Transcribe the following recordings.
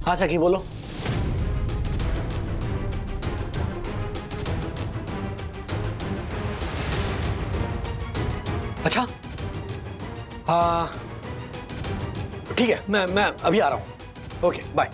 हाँ सखी बोलो। अच्छा हाँ ठीक है, मैं अभी आ रहा हूँ। Okay bye.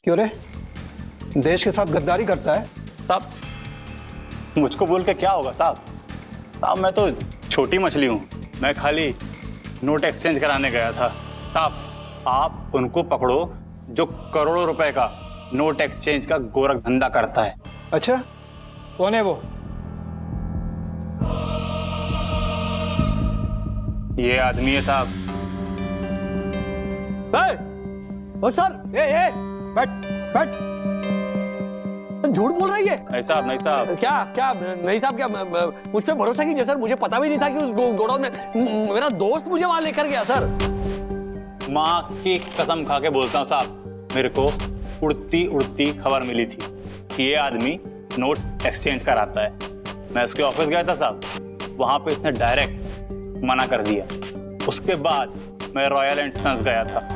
क्यों रे, देश के साथ गद्दारी करता है? साहब मुझको बोल के क्या होगा साहब? साहब मैं तो छोटी मछली हूँ, मैं खाली नोट एक्सचेंज कराने गया था। साहब आप उनको पकड़ो जो करोड़ों रुपए का नोट एक्सचेंज का गोरख धंधा करता है। अच्छा, कौन है वो? ये आदमी है साहब। ओ सर, बैठ बैठ। झूठ बोल रही है। नहीं साहब, नहीं साहब। क्या क्या नहीं साहब, क्या मुझ पे भरोसा कीजिए सर, मुझे पता भी नहीं था कि उस गोडाउन में मेरा दोस्त मुझे वहां लेकर गया सर। माँ की कसम खा के बोलता हूँ साहब, मेरे को उड़ती उड़ती खबर मिली थी कि ये आदमी नोट एक्सचेंज कराता है। मैं उसके ऑफिस गया था साहब, वहां पे इसने डायरेक्ट मना कर दिया। उसके बाद मैं रॉयल एंड सन्स गया था,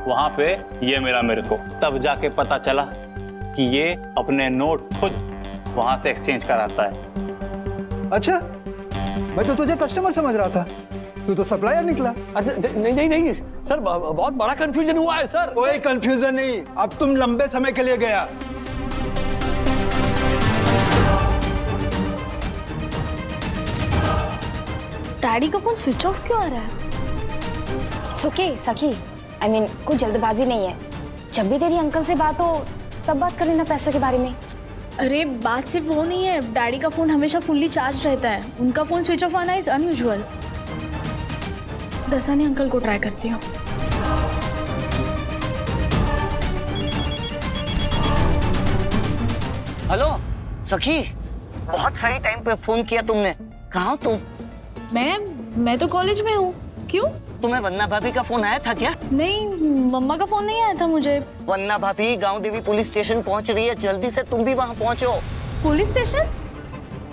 वहां पे ये मिला मेरे को। तब जाके पता चला कि ये अपने नोट खुद वहां से एक्सचेंज कराता है। अच्छा, मैं तो तुझे कस्टमर समझ रहा था, तू तो सप्लायर निकला। नहीं नहीं नहीं सर, बहुत बड़ा कंफ्यूजन हुआ है सर। कोई कंफ्यूजन नहीं, अब तुम लंबे समय के लिए गया। डैडी का फोन स्विच ऑफ क्यों आ रहा है? इट्स ओके सखी, आई मीन कोई जल्दबाजी नहीं है। जब भी तेरी अंकल से बात हो तब बात कर लेना पैसों के बारे में। अरे बात सिर्फ वो नहीं है, डैडी का फोन हमेशा फुल्ली चार्ज रहता है, उनका फोन स्विच ऑफ आना इज अनयूजुअल। दसानी अंकल को ट्राई करती हूँ। हेलो सखी, बहुत सही टाइम पे फोन किया तुमने। कहाँ हो तुम? मैं तो कॉलेज में हूँ। क्यों? तुम्हें वन्ना भाभी का फोन आया था क्या? नहीं, मम्मा का फोन नहीं आया था मुझे। वन्ना भाभी गांव देवी पुलिस स्टेशन पहुंच रही है, जल्दी से तुम भी वहां पहुंचो। Police station?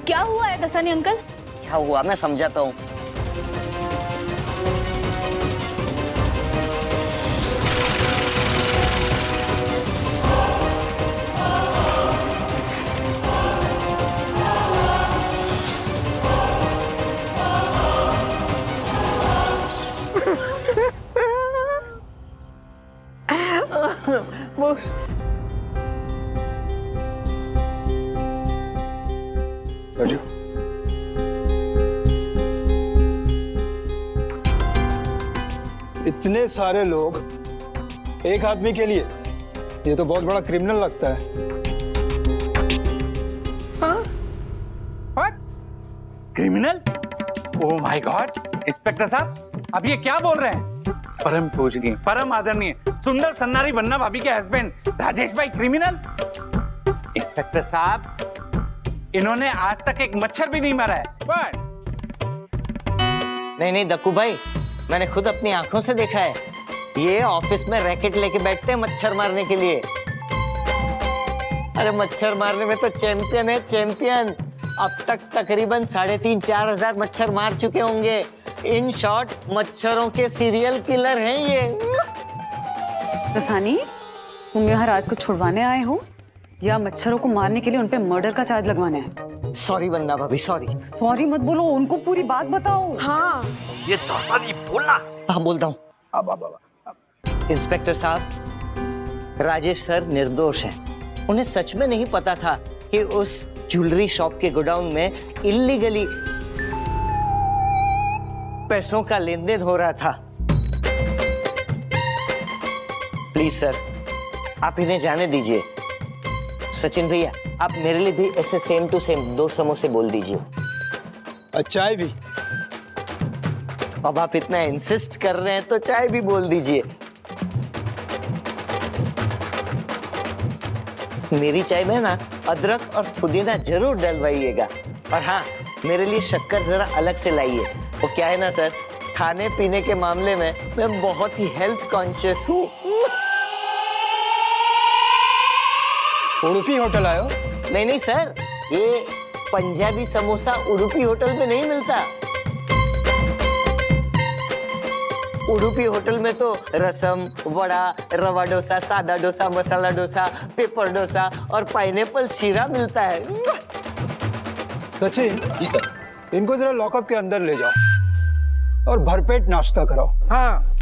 क्या हुआ है दसानी अंकल? क्या हुआ मैं समझाता हूँ। इतने सारे लोग एक आदमी के लिए, ये तो बहुत बड़ा क्रिमिनल लगता है। Criminal? Oh my God! Inspector साहब, अब ये क्या बोल रहे हैं? परम पूजनीय, परम आदरणीय, सुंदर सन्नारी वन्ना भाभी के हस्बैंड राजेश भाई क्रिमिनल? इंस्पेक्टर साहब, इन्होंने आज तक एक मच्छर भी नहीं मारा है। बट नहीं दक्कू भाई, मैंने खुद अपनी आंखों से देखा है। ये ऑफिस में रैकेट लेके बैठते हैं मच्छर मारने के लिए। अरे मच्छर मारने में तो चैंपियन है, चैंपियन। अब तक तकरीबन 3,500-4 हजार मच्छर मार चुके होंगे। इन शॉर्ट मच्छरों के सीरियल किलर हैं ये। दसानी, तुम यहाँ राज को छुड़वाने आए हो या मच्छरों को मारने के लिए उनपे मर्डर का चार्ज लगवाना है? सॉरी वन्ना भाभी, सॉरी। सॉरी मत बोलो, उनको पूरी बात बताओ। हाँ, ये दसानी बोलना। हाँ बोलता हूँ। अब इंस्पेक्टर साहब, राजेश सर निर्दोष हैं। उन्हें सच में नहीं पता था कि उस ज्वेलरी शॉप के गोडाउन में इल्लीगली पैसों का लेन देन हो रहा था। प्लीज सर, आप इन्हें जाने दीजिए। सचिन भैया, आप मेरे लिए भी ऐसे सेम टू सेम 2 समोसे बोल दीजिए। चाय भी? अब आप इतना इंसिस्ट कर रहे हैं तो चाय भी बोल दीजिए। मेरी चाय में ना अदरक और पुदीना जरूर डलवाइएगा। और हाँ, मेरे लिए शक्कर जरा अलग से लाइए। वो क्या है ना सर, खाने पीने के मामले में मैं बहुत ही हेल्थ कॉन्शियस हूँ। उडुपी होटल आयो? नहीं नहीं सर, ये पंजाबी समोसा उडुपी होटल में नहीं मिलता। उडुपी होटल में तो रसम, वड़ा, रवा डोसा, सादा डोसा, मसाला डोसा, पेपर डोसा और पाइनएप्पल शीरा मिलता है। सचिन जी सर, इनको जरा लॉकअप के अंदर ले जाओ और भरपेट नाश्ता कराओ। हाँ,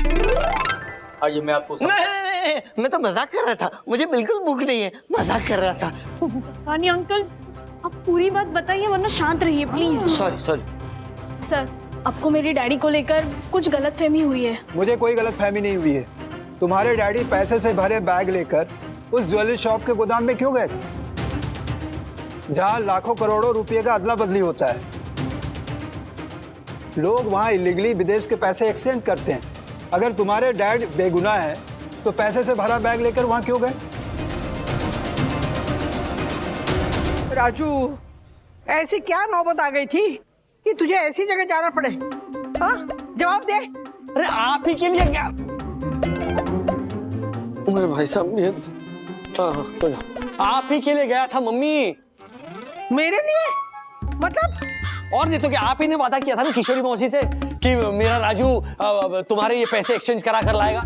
आइए मैं आपको नहीं, मैं तो मजाक कर रहा था, मुझे बिल्कुल भूख नहीं है, मजाक कर रहा था। सानी अंकल, आप पूरी बात बताइए वरना शांत रहिए प्लीज। सॉरी सॉरी सर, आपको मेरी डैडी को लेकर कुछ गलतफहमी हुई है। मुझे कोई गलतफहमी नहीं हुई है। तुम्हारे डैडी पैसे से भरे बैग लेकर उस ज्वेलरी शॉप के गोदाम में क्यों गए थे, जहां लाखों करोड़ों रुपए का अदला बदली होता है? लोग वहां इलीगली विदेश के पैसे एक्सचेंज करते हैं। अगर तुम्हारे डैड बेगुनाह है तो पैसे से भरा बैग लेकर वहां क्यों गए? राजू, ऐसी क्या नौबत आ गई थी कि तुझे ऐसी जगह जाना पड़े? हाँ, जवाब दे। अरे आप ही के लिए क्या? अरे भाई साहब, ये तो आप ही के लिए गया था मम्मी। मेरे लिए? मतलब? और नहीं तो क्या, आप ही ने वादा किया था ना किशोरी मौसी से कि मेरा राजू तुम्हारे ये पैसे एक्सचेंज करा कर लाएगा।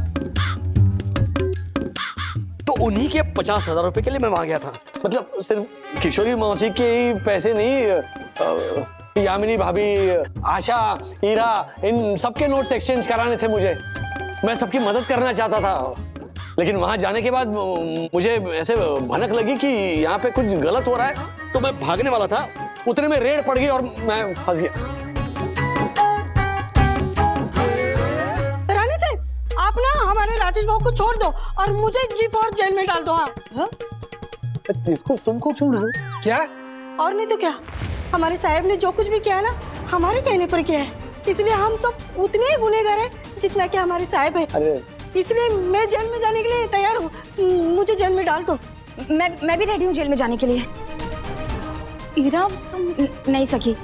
तो उन्हीं के 50,000 रुपए के लिए मैं वहां गया था। मतलब सिर्फ किशोरी मौसी के ही पैसे नहीं, यामिनी भाभी, आशा, हीरा, इन सबके नोट्स एक्सचेंज कराने थे मुझे। मैं सबकी मदद करना चाहता था, लेकिन वहां जाने के बाद मुझे ऐसे भनक लगी कि यहाँ पे कुछ गलत हो रहा है, तो मैं भागने वाला था। उतने में रेड पड़ गई और मैं फंस गया। रानी साहब, आप ना हमारे राजेश भाव को छोड़ दो और मुझे G4 जेल में डाल दो। हाँ? इसको तुमको क्यों डाल? क्या? और नहीं तो क्या, हमारे साहब ने जो कुछ भी किया है ना, हमारे कहने पर किया है, इसलिए हम सब उतने ही गुनहगार हैं जितना कि हमारे साहब है। अरे इसलिए मैं जेल में जाने के लिए तैयार हूँ, मुझे जेल में डाल दो। मैं भी रेडी हूँ जेल में जाने के लिए। हीरा, तुम नहीं सखी,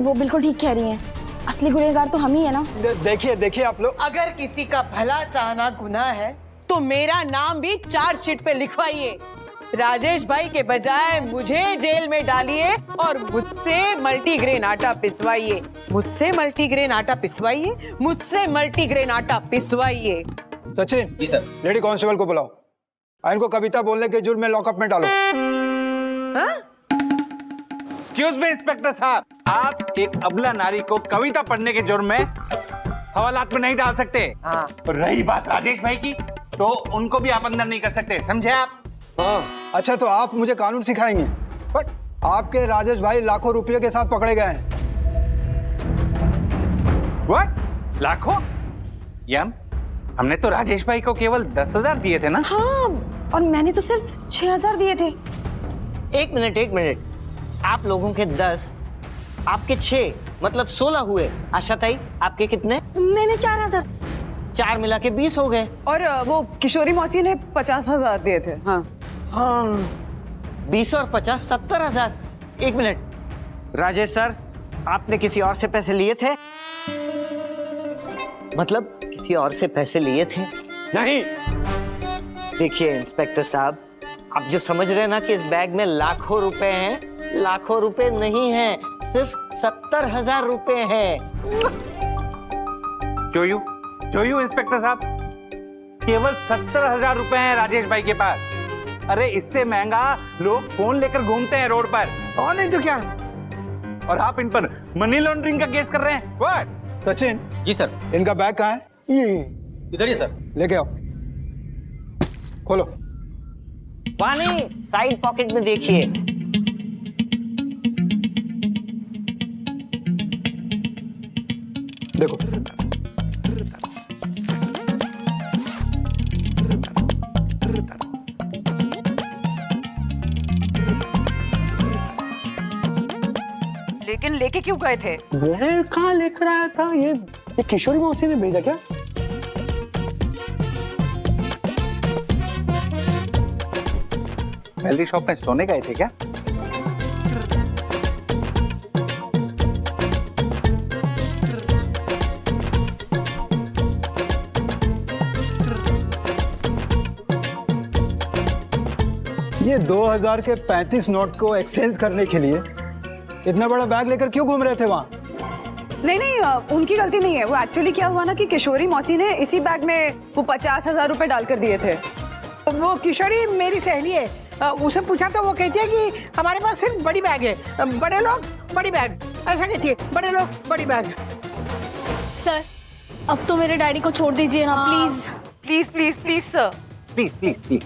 वो बिल्कुल ठीक कह रही हैं। असली गुनहगार तो हम ही है ना। देखिए आप लोग, अगर किसी का भला चाहना गुनाह है तो मेरा नाम भी चार्जशीट पे लिखवाइए। राजेश भाई के बजाय मुझे जेल में डालिए और मुझसे मल्टीग्रेन आटा पिसवाइए, मुझसे मल्टीग्रेन आटा पिसवाइए, मुझसे मल्टीग्रेन आटा पिसवाइए। Sachin ji sir, lady constable को बुलाओ, इनको कविता बोलने के जुर्म में लॉकअप में डालो। एक्सक्यूज मी इंस्पेक्टर साहब, आप एक अबला नारी को कविता पढ़ने के जुर्म में हवालात में नहीं डाल सकते। हाँ। रही बात राजेश भाई की, तो उनको भी आप अंदर नहीं कर सकते, समझे आप? हाँ। अच्छा, तो आप मुझे कानून सिखाएंगे? बट आपके राजेश भाई लाखों रुपयों के साथ पकड़े गए हैं। व्हाट? लाखों? यम, हमने तो राजेश भाई को केवल 10,000 दिए थे ना? हाँ, और मैंने तो सिर्फ 6,000 दिए थे। एक मिनट, आप लोगों के 10, आपके 6, मतलब 16 हुए। आशा ताई, आपके कितने? मैंने 4,000। 4 मिला के 20 हो गए। और वो किशोरी मौसी ने 50,000 दिए थे। हाँ हाँ, 20 और 50, 70,000। एक मिनट, राजेश सर, आपने किसी और से पैसे लिए थे? मतलब किसी और से पैसे लिए थे? नहीं। देखिए इंस्पेक्टर साहब, आप जो समझ रहे हैं ना कि इस बैग में लाखों रुपए हैं, लाखों रुपए नहीं हैं, सिर्फ 70,000 रुपए हैं। जोयू इंस्पेक्टर साहब, केवल 70,000 रुपए हैं राजेश भाई के पास। अरे इससे महंगा लोग फोन लेकर घूमते हैं रोड पर। और नहीं तो क्या। और आप इन पर मनी लॉन्ड्रिंग का केस कर रहे हैं। व्हाट? सचिन जी सर, इनका बैग कहाँ है? ये इधर ही सर। लेके आओ, खोलो। पानी साइड पॉकेट में देखिए। देखो, लेकिन लेके क्यों गए थे? मैं कहाँ लेकर आया था? ये किशोरी मौसी ने भेजा क्या? ज्वेलरी शॉप में सोने गए थे क्या? ये 2000 के 35 नोट को एक्सचेंज करने के लिए इतना बड़ा बैग लेकर क्यों घूम रहे थे वहाँ? नहीं नहीं, उनकी गलती नहीं है। वो एक्चुअली क्या हुआ ना कि किशोरी मौसी ने इसी बैग में वो 50,000 रुपए डालकर दिए थे। वो किशोरी मेरी सहेली है, उसे पूछा तो वो कहती है कि हमारे पास सिर्फ बड़ी बैग है, बड़े लोग बड़ी बैग, ऐसा कहती है, बड़े लोग बड़ी बैग। सर अब तो मेरे डैडी को छोड़ दीजिए ना please. Please please please sir, please please please.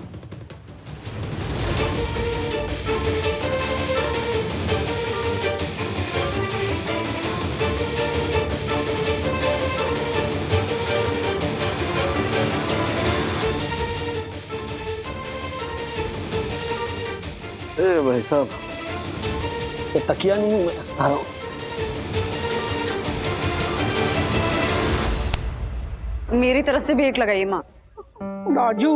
अरे भाई साहब, ये तकिया नहीं, मैं आ रहा हूँ। मेरी तरफ से भी एक लगाइए माँ। राजू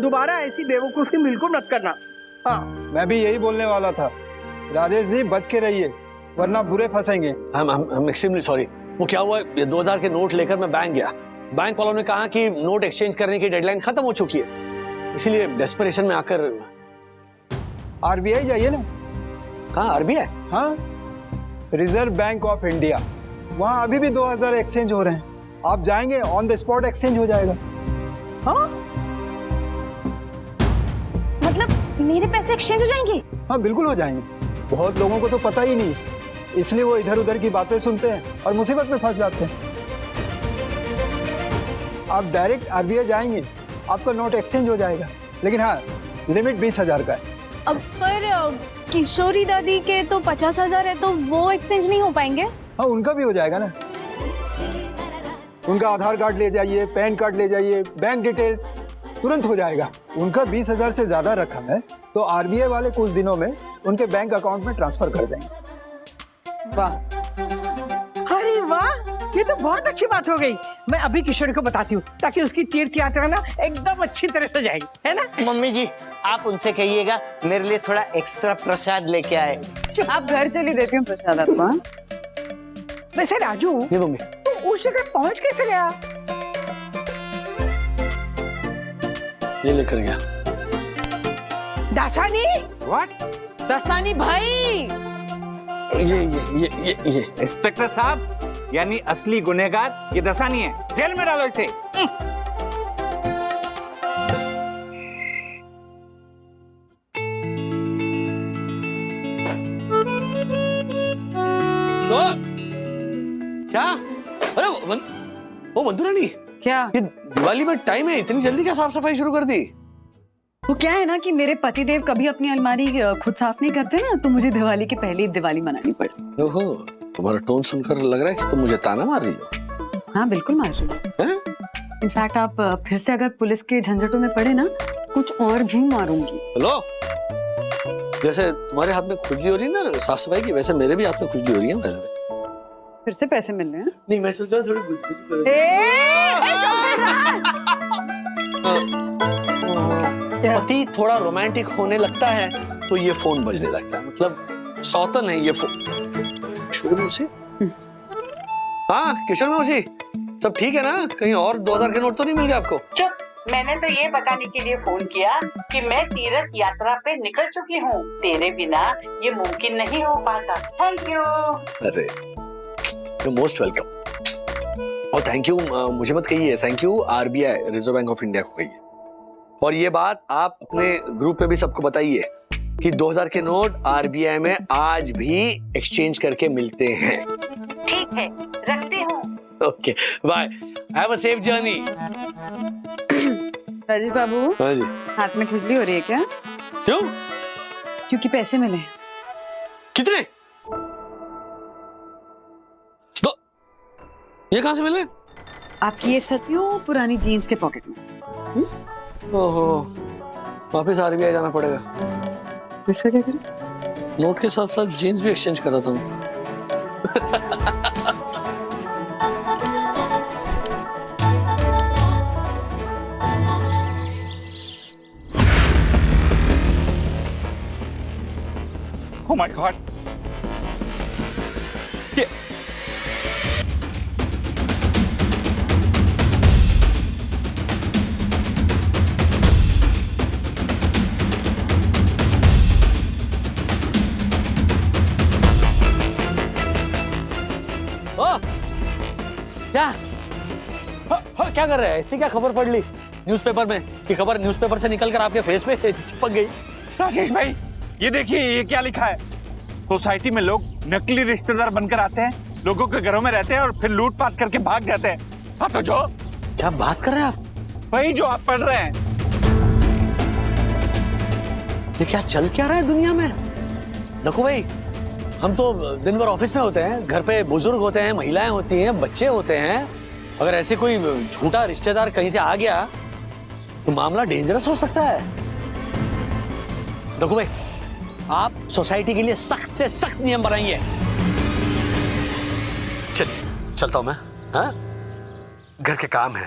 दोबारा ऐसी बेवकूफी बिल्कुल मत करना। हाँ मैं भी यही बोलने वाला था। राजेश जी बच के रहिए वरना बुरे फंसेंगे। I'm extremely sorry। वो क्या हुआ, ये 2000 के नोट लेकर मैं बैंक गया। बैंक वालों ने कहा कि नोट एक्सचेंज करने की डेडलाइन खत्म हो चुकी है, इसीलिए डेस्परेशन में आकर। आरबीआई जाइए ना। कहाँ आरबीआई? हाँ, रिजर्व बैंक ऑफ इंडिया, वहाँ अभी भी 2000 एक्सचेंज हो रहे हैं। आप जाएंगे ऑन द स्पॉट एक्सचेंज हो जाएगा। हाँ मतलब मेरे पैसे एक्सचेंज हो जाएंगे? हाँ बिल्कुल हो जाएंगे। बहुत लोगों को तो पता ही नहीं, इसलिए वो इधर उधर की बातें सुनते हैं और मुसीबत में फंस जाते हैं। आप डायरेक्ट आरबीआई जाएंगे, आपका नोट एक्सचेंज हो जाएगा, लेकिन हाँ लिमिट 20,000 का है। अब पर किशोरी दादी के तो 50,000 है, तो वो एक्सचेंज नहीं हो पाएंगे? हाँ उनका भी हो जाएगा ना। उनका आधार कार्ड ले जाइए, पैन कार्ड ले जाइए, बैंक डिटेल्स, तुरंत हो जाएगा। उनका 20,000 से ज्यादा रकम है तो आरबीआई वाले कुछ दिनों में उनके बैंक अकाउंट में ट्रांसफर कर देंगे। वाह, अरे वाह, ये तो बहुत अच्छी बात हो गई। मैं अभी किशोरी को बताती हूँ ताकि उसकी तीर्थ यात्रा ना एकदम अच्छी तरह से जाएगी, है ना? मम्मी जी आप उनसे कहिएगा मेरे लिए थोड़ा एक्स्ट्रा प्रसाद लेके आए। आप घर चली, देती हूँ प्रसाद आपको। हाँ? वैसे राजू ये मम्मी, तू उस जगह पहुंच कैसे गया? ये लेकर गया। दासानी? व्हाट? दासानी भाई, ये इंस्पेक्टर साहब, यानी असली गुनहगार ये दसानी है, जेल में डालो इसे। तो क्या? अरे वो बंधु रानी, क्या? ये दिवाली में टाइम है, इतनी जल्दी क्या साफ सफाई शुरू कर दी? वो क्या है ना कि मेरे पतिदेव कभी अपनी अलमारी खुद साफ नहीं करते ना, तो मुझे दिवाली के पहले ही दिवाली मनानी पड़ी। ओहो, तुम्हारा टोन सुनकर लग रहा है कि तुम मुझे ताना मार रही हो। हाँ बिल्कुल मार रही हूँ। हैं? इनफैक्ट आप फिर से अगर पुलिस के झंझटों में पड़े ना, कुछ और भी मारूंगी। हेलो, जैसे तुम्हारे हाथ में खुजली हो रही है ना साफ सफाई की, वैसे मेरे भी हाथ में खुजली हो रही है। वैसे फिर से पैसे मिल रहे हैं? नहीं, मैं सोच रहा थोड़ी गुदगुदी पति थोड़ा रोमांटिक होने लगता है तो ये फोन बजने लगता है, मतलब सौतन है ये फोन। किशोर मौसी? हाँ किशोर मौसी, सब ठीक है ना? कहीं और 2000 के नोट तो नहीं मिल गए आपको? चुप, मैंने तो ये बताने के लिए फोन किया कि मैं तीर्थ यात्रा पे निकल चुकी हूँ। तेरे बिना ये मुमकिन नहीं हो पाता। Thank you. अरे यू मोस्ट वेलकम। और थैंक यू मुझे मत कहिए, thank you RBI, reserve bank of India को कहिए। और ये बात आप अपने ग्रुप में भी सबको बताइए कि 2000 के नोट आरबीआई में आज भी एक्सचेंज करके मिलते हैं। ठीक है, रखती हूँ। Okay bye, have a safe journey. Rajesh Babu, हाँ जी। हाथ में खुजली हो रही है क्या? क्यों? क्योंकि पैसे मिले। कितने? तो ये कहां से मिले? आपकी ये सतियों पुरानी जीन्स के पॉकेट में। ओहो, वापस आरबीआई जाना पड़ेगा। इसका क्या करें? नोट के साथ साथ जीन्स भी एक्सचेंज कर रहा था मैं। Oh my God. ये ओ, क्या क्या कर रहे हैं? ऐसी क्या खबर पढ़ ली न्यूज़पेपर में कि खबर न्यूज़पेपर से निकलकर आपके फेस पे चिपक गई? राजेश भाई, ये देखिए, ये क्या लिखा है। सोसाइटी में लोग नकली रिश्तेदार बनकर आते हैं, लोगों के घरों में रहते हैं और फिर लूटपाट करके भाग जाते हैं। हाँ तो जो क्या बात कर रहे हैं आप? वही जो आप पढ़ रहे हैं। ये क्या चल क्या रहा है दुनिया में? देखो भाई, हम तो दिन भर ऑफिस में होते हैं, घर पे बुजुर्ग होते हैं, महिलाएं होती हैं, बच्चे होते हैं। अगर ऐसे कोई झूठा रिश्तेदार कहीं से आ गया तो मामला डेंजरस हो सकता है। देखो भाई, आप सोसाइटी के लिए सख्त से सख्त नियम बनाइए। चलिए चलता हूं मैं। हाँ, घर के काम है।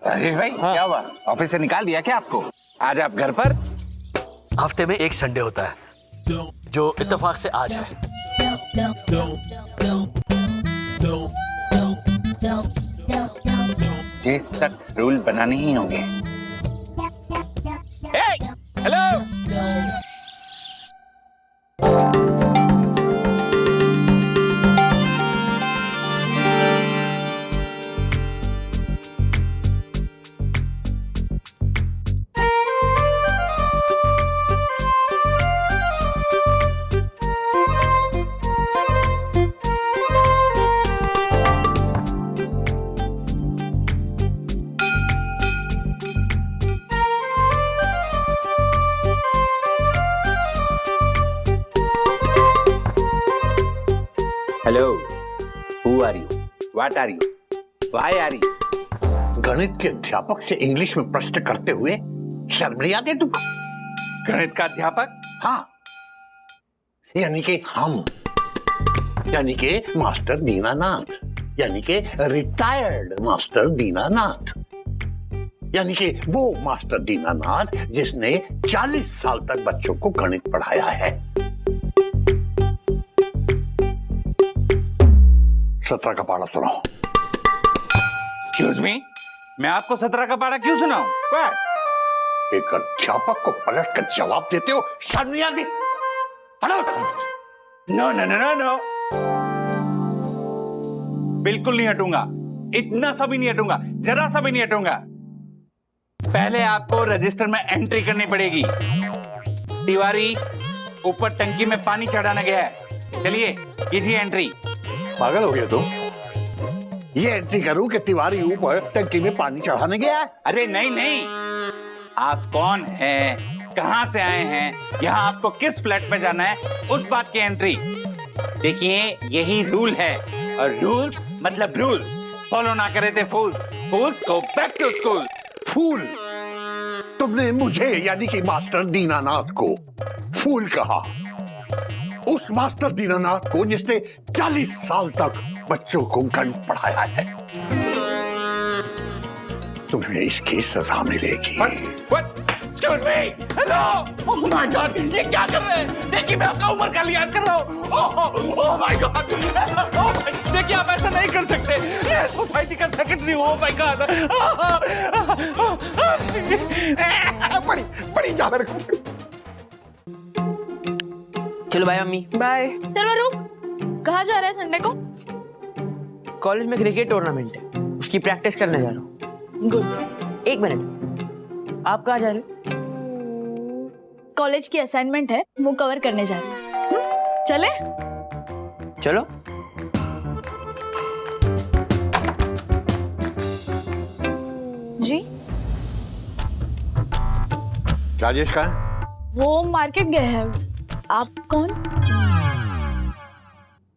राजेश भाई, क्या हुआ? ऑफिस से निकाल दिया क्या आपको? आज आप घर पर? हफ्ते में एक संडे होता है, जो इत्तेफाक से आज है। ये सख्त रूल बनाने ही होंगे। Hello, hello, who are you, what are you, why are you? गणित के अध्यापक से इंग्लिश में प्रश्न करते हुए शर्म नहीं आती तुमको? गणित का अध्यापक? हाँ, यानी कि हम, यानी कि मास्टर दीनानाथ, यानी कि रिटायर्ड मास्टर दीनानाथ, यानी कि वो मास्टर दीनानाथ जिसने 40 साल तक बच्चों को गणित पढ़ाया है। 17 का पारा सुनाओ। एक्सक्यूज मी, मैं आपको 17 का पारा क्यों सुनाऊं? एक अध्यापक को पलट कर जवाब देते हो, शर्म नहीं आती? No no no no no, बिल्कुल नहीं हटूंगा, इतना सा भी नहीं हटूंगा, जरा सा भी नहीं हटूंगा। पहले आपको रजिस्टर में एंट्री करनी पड़ेगी। तिवारी ऊपर टंकी में पानी चढ़ाना गया है, चलिए कीजिए एंट्री। पागल हो गया तुम? ये एंट्री करूं कि तिवारी ऊपर टंकी में पानी चढ़ाने गया है? अरे नहीं नहीं, आप कौन हैं, कहां से आए हैं, यहाँ आपको किस फ्लैट पे जाना है, उस बात की एंट्री। देखिए, यही रूल है, और रूल मतलब रूल्स। फॉलो ना करे थे फूल्स, फूल्स गो बैक टू स्कूल। फूल? तुमने मुझे यानी कि मास्टर दीनानाथ को फूल कहा? उस मास्टर दीनानाथ को जिसने 40 साल तक बच्चों को गणित पढ़ाया है। तुम्हें इसकी सजा मिलेगी। Excuse me, hello, oh my God, ये क्या कर रहे हैं? देखिए, मैं आपका उम्र का लिहाज कर रहा हूँ। Oh my God, देखिए, आप ऐसा नहीं कर सकते। मैं सोसाइटी का सेक्रेटरी हूँ। Oh my God, बड़ी ज्यादा रखो। चलो बाय मम्मी। बाय। चलो रुक, कहाँ जा रहा है संडे को? कॉलेज में क्रिकेट टूर्नामेंट है, उसकी प्रैक्टिस करने जा रहा हूँ। गुड। एक मिनट, आप कहाँ जा रहे हो? कॉलेज की असाइनमेंट है, वो कवर करने जा रही हूँ। चले? चलो। जी? राजेश कहाँ? वो मार्केट गए हैं। आप कौन?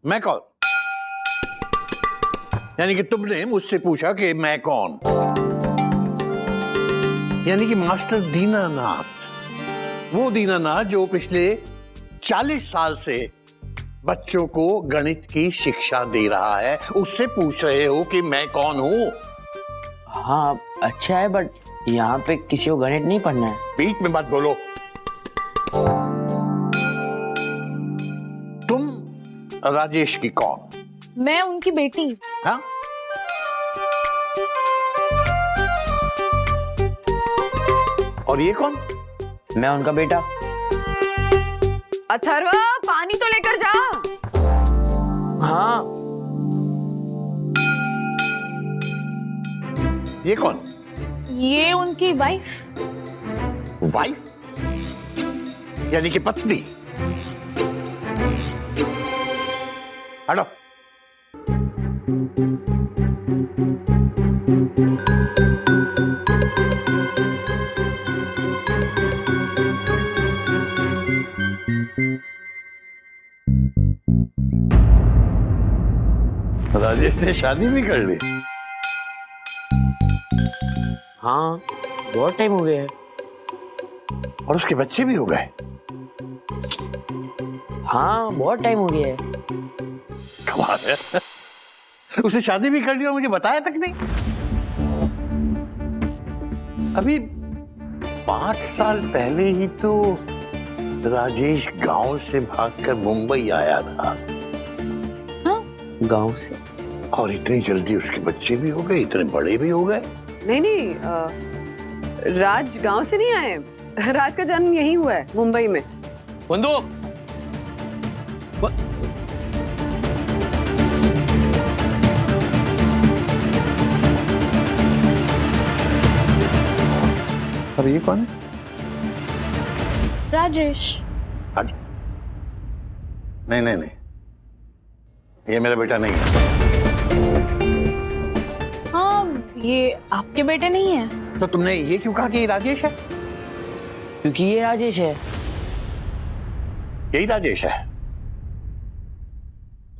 मैं कौन? यानी कि तुमने मुझसे पूछा कि मैं कौन? यानी कि मास्टर दीनानाथ, वो दीनानाथ जो पिछले 40 साल से बच्चों को गणित की शिक्षा दे रहा है, उससे पूछ रहे हो कि मैं कौन हूं? हाँ अच्छा है, बट यहाँ पे किसी को गणित नहीं पढ़ना है। बीच में मत बोलो। राजेश की कौन? मैं उनकी बेटी। हाँ? और ये कौन? मैं उनका बेटा। अथर्व, पानी तो लेकर जा। हाँ। ये कौन? ये उनकी वाइफ। वाइफ? यानी कि पत्नी? हटो। राजेश ने शादी भी कर ली? हाँ, बहुत टाइम हो गया है। और उसके बच्चे भी हो गए? हाँ, बहुत टाइम हो गया है। कमाल है। उसने शादी भी कर ली और मुझे बताया तक नहीं। अभी 5 साल पहले ही तो राजेश गांव से भागकर मुंबई आया था। गांव से? और इतनी जल्दी उसके बच्चे भी हो गए, इतने बड़े भी हो गए। नहीं, राज गांव से नहीं आए। राज का जन्म यहीं हुआ है, मुंबई में। बंदूक। अब ये कौन है? राजेश। आज? नहीं नहीं नहीं, ये मेरा बेटा नहीं है। हाँ, ये आपके बेटे नहीं है। तो तुमने ये क्यों कहा कि ये राजेश है? क्योंकि ये राजेश है। यही राजेश है?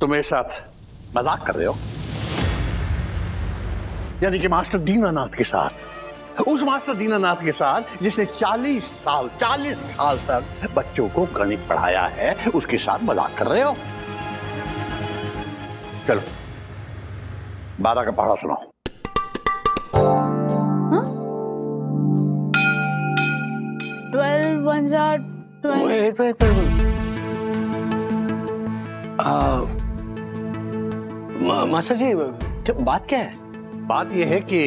तुम मेरे साथ मजाक कर रहे हो? यानी कि मास्टर दीनानाथ के साथ, उस मास्टर दीनानाथ के साथ जिसने 40 साल तक बच्चों को गणित पढ़ाया है, उसके साथ मजाक कर रहे हो? चलो 12 का पढ़ा सुनाओ। मास्टर जी, बात क्या है? बात यह है कि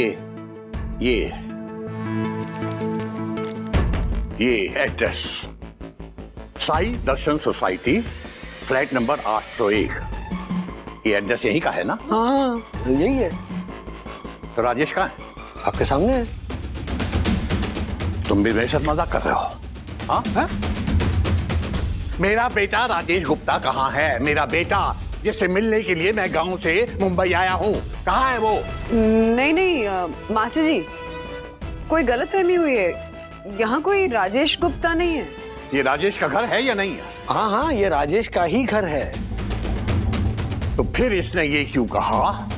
ये एड्रेस साई दर्शन सोसाइटी, फ्लैट नंबर 801, ये एड्रेस यही का है ना? हाँ, यही है। तो राजेश कहाँ है? आपके सामने है। तुम भी मेरे साथ मजाक कर रहे हो? हाँ है? मेरा बेटा राजेश गुप्ता कहाँ है? मेरा बेटा जिससे मिलने के लिए मैं गांव से मुंबई आया हूँ, कहाँ है वो? नहीं, मास्टर जी, कोई गलतफहमी हुई है। यहाँ कोई राजेश गुप्ता नहीं है। ये राजेश का घर है या नहीं है? हाँ हाँ, ये राजेश का ही घर है। तो फिर इसने ये क्यों कहा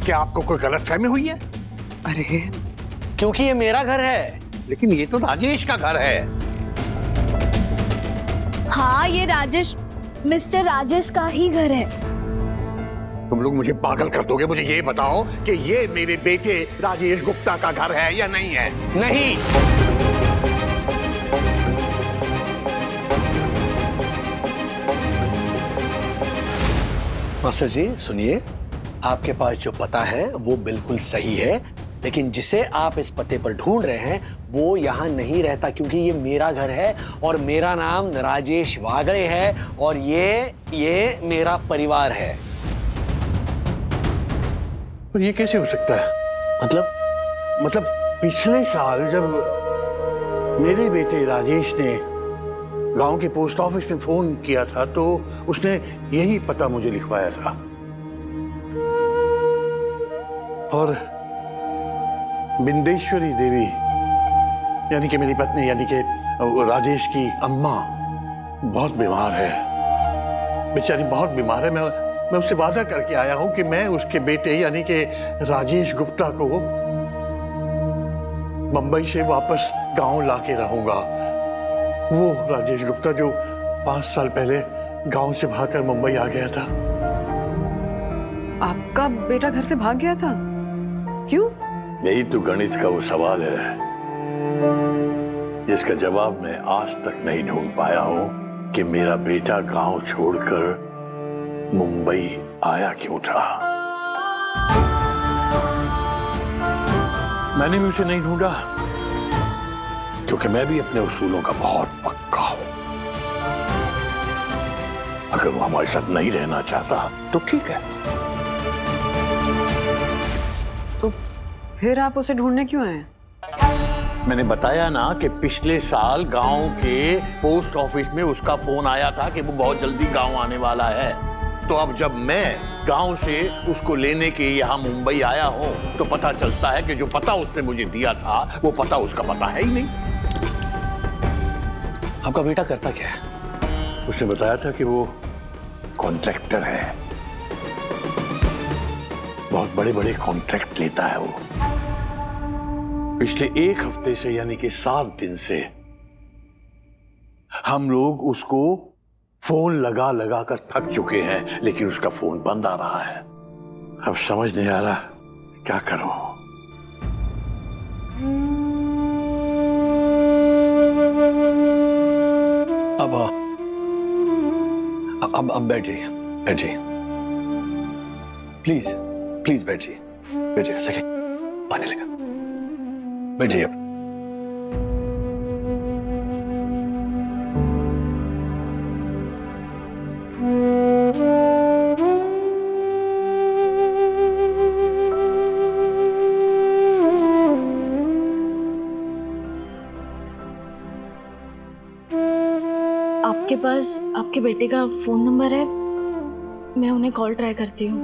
कि आपको कोई गलतफहमी हुई है? अरे, क्योंकि ये मेरा घर है। लेकिन ये तो राजेश का घर है। हाँ, ये राजेश, मिस्टर राजेश का ही घर है। तुम लोग मुझे पागल कर दोगे। मुझे ये बताओ कि ये मेरे बेटे राजेश गुप्ता का घर है या नहीं है? नहीं। मास्टर जी सुनिए, आपके पास जो पता है वो बिल्कुल सही है, लेकिन जिसे आप इस पते पर ढूंढ रहे हैं वो यहाँ नहीं रहता, क्योंकि ये मेरा घर है और मेरा नाम राजेश वागड़े है और ये मेरा परिवार है। पर ये कैसे हो सकता है? मतलब पिछले साल जब मेरे बेटे राजेश ने गांव के पोस्ट ऑफिस में फोन किया था तो उसने यही पता मुझे लिखवाया था। और बिंदेश्वरी देवी यानी कि मेरी पत्नी, यानी कि राजेश की अम्मा बहुत बीमार है, बेचारी बहुत बीमार है। मैं उससे वादा करके आया हूं कि मैं उसके बेटे यानी कि राजेश गुप्ता को मुंबई से वापस गांव लाके रहूंगा। वो राजेश गुप्ता जो 5 साल पहले गांव से भागकर मुंबई आ गया था। आपका बेटा घर से भाग गया था? क्यों? यही तो गणित का वो सवाल है जिसका जवाब मैं आज तक नहीं ढूंढ पाया हूं कि मेरा बेटा गांव छोड़कर मुंबई आया क्यों था? मैंने भी उसे नहीं ढूंढा क्योंकि मैं भी अपने उसूलों का बहुत पक्का हूं। अगर वो हमारे साथ नहीं रहना चाहता तो ठीक है। तो फिर आप उसे ढूंढने क्यों आए? मैंने बताया ना कि पिछले साल गांव के पोस्ट ऑफिस में उसका फोन आया था कि वो बहुत जल्दी गांव आने वाला है। तो अब जब मैं गांव से उसको लेने के यहाँ मुंबई आया हूं तो पता चलता है कि जो पता उसने मुझे दिया था वो पता उसका पता है ही नहीं। आपका बेटा करता क्या है? उसने बताया था कि वो कॉन्ट्रैक्टर है, बहुत बड़े बड़े कॉन्ट्रैक्ट लेता है वो। पिछले 1 हफ्ते से यानी कि 7 दिन से हम लोग उसको फोन लगा लगा कर थक चुके हैं, लेकिन उसका फोन बंद आ रहा है। अब समझ नहीं आ रहा क्या करूं। अब बैठिए, बैठिए, प्लीज प्लीज बैठिए, बैठिए। सके पानी लगा, बैठिए अब। आपके पास आपके बेटे का फोन नंबर है? मैं उन्हें कॉल ट्राई करती हूँ।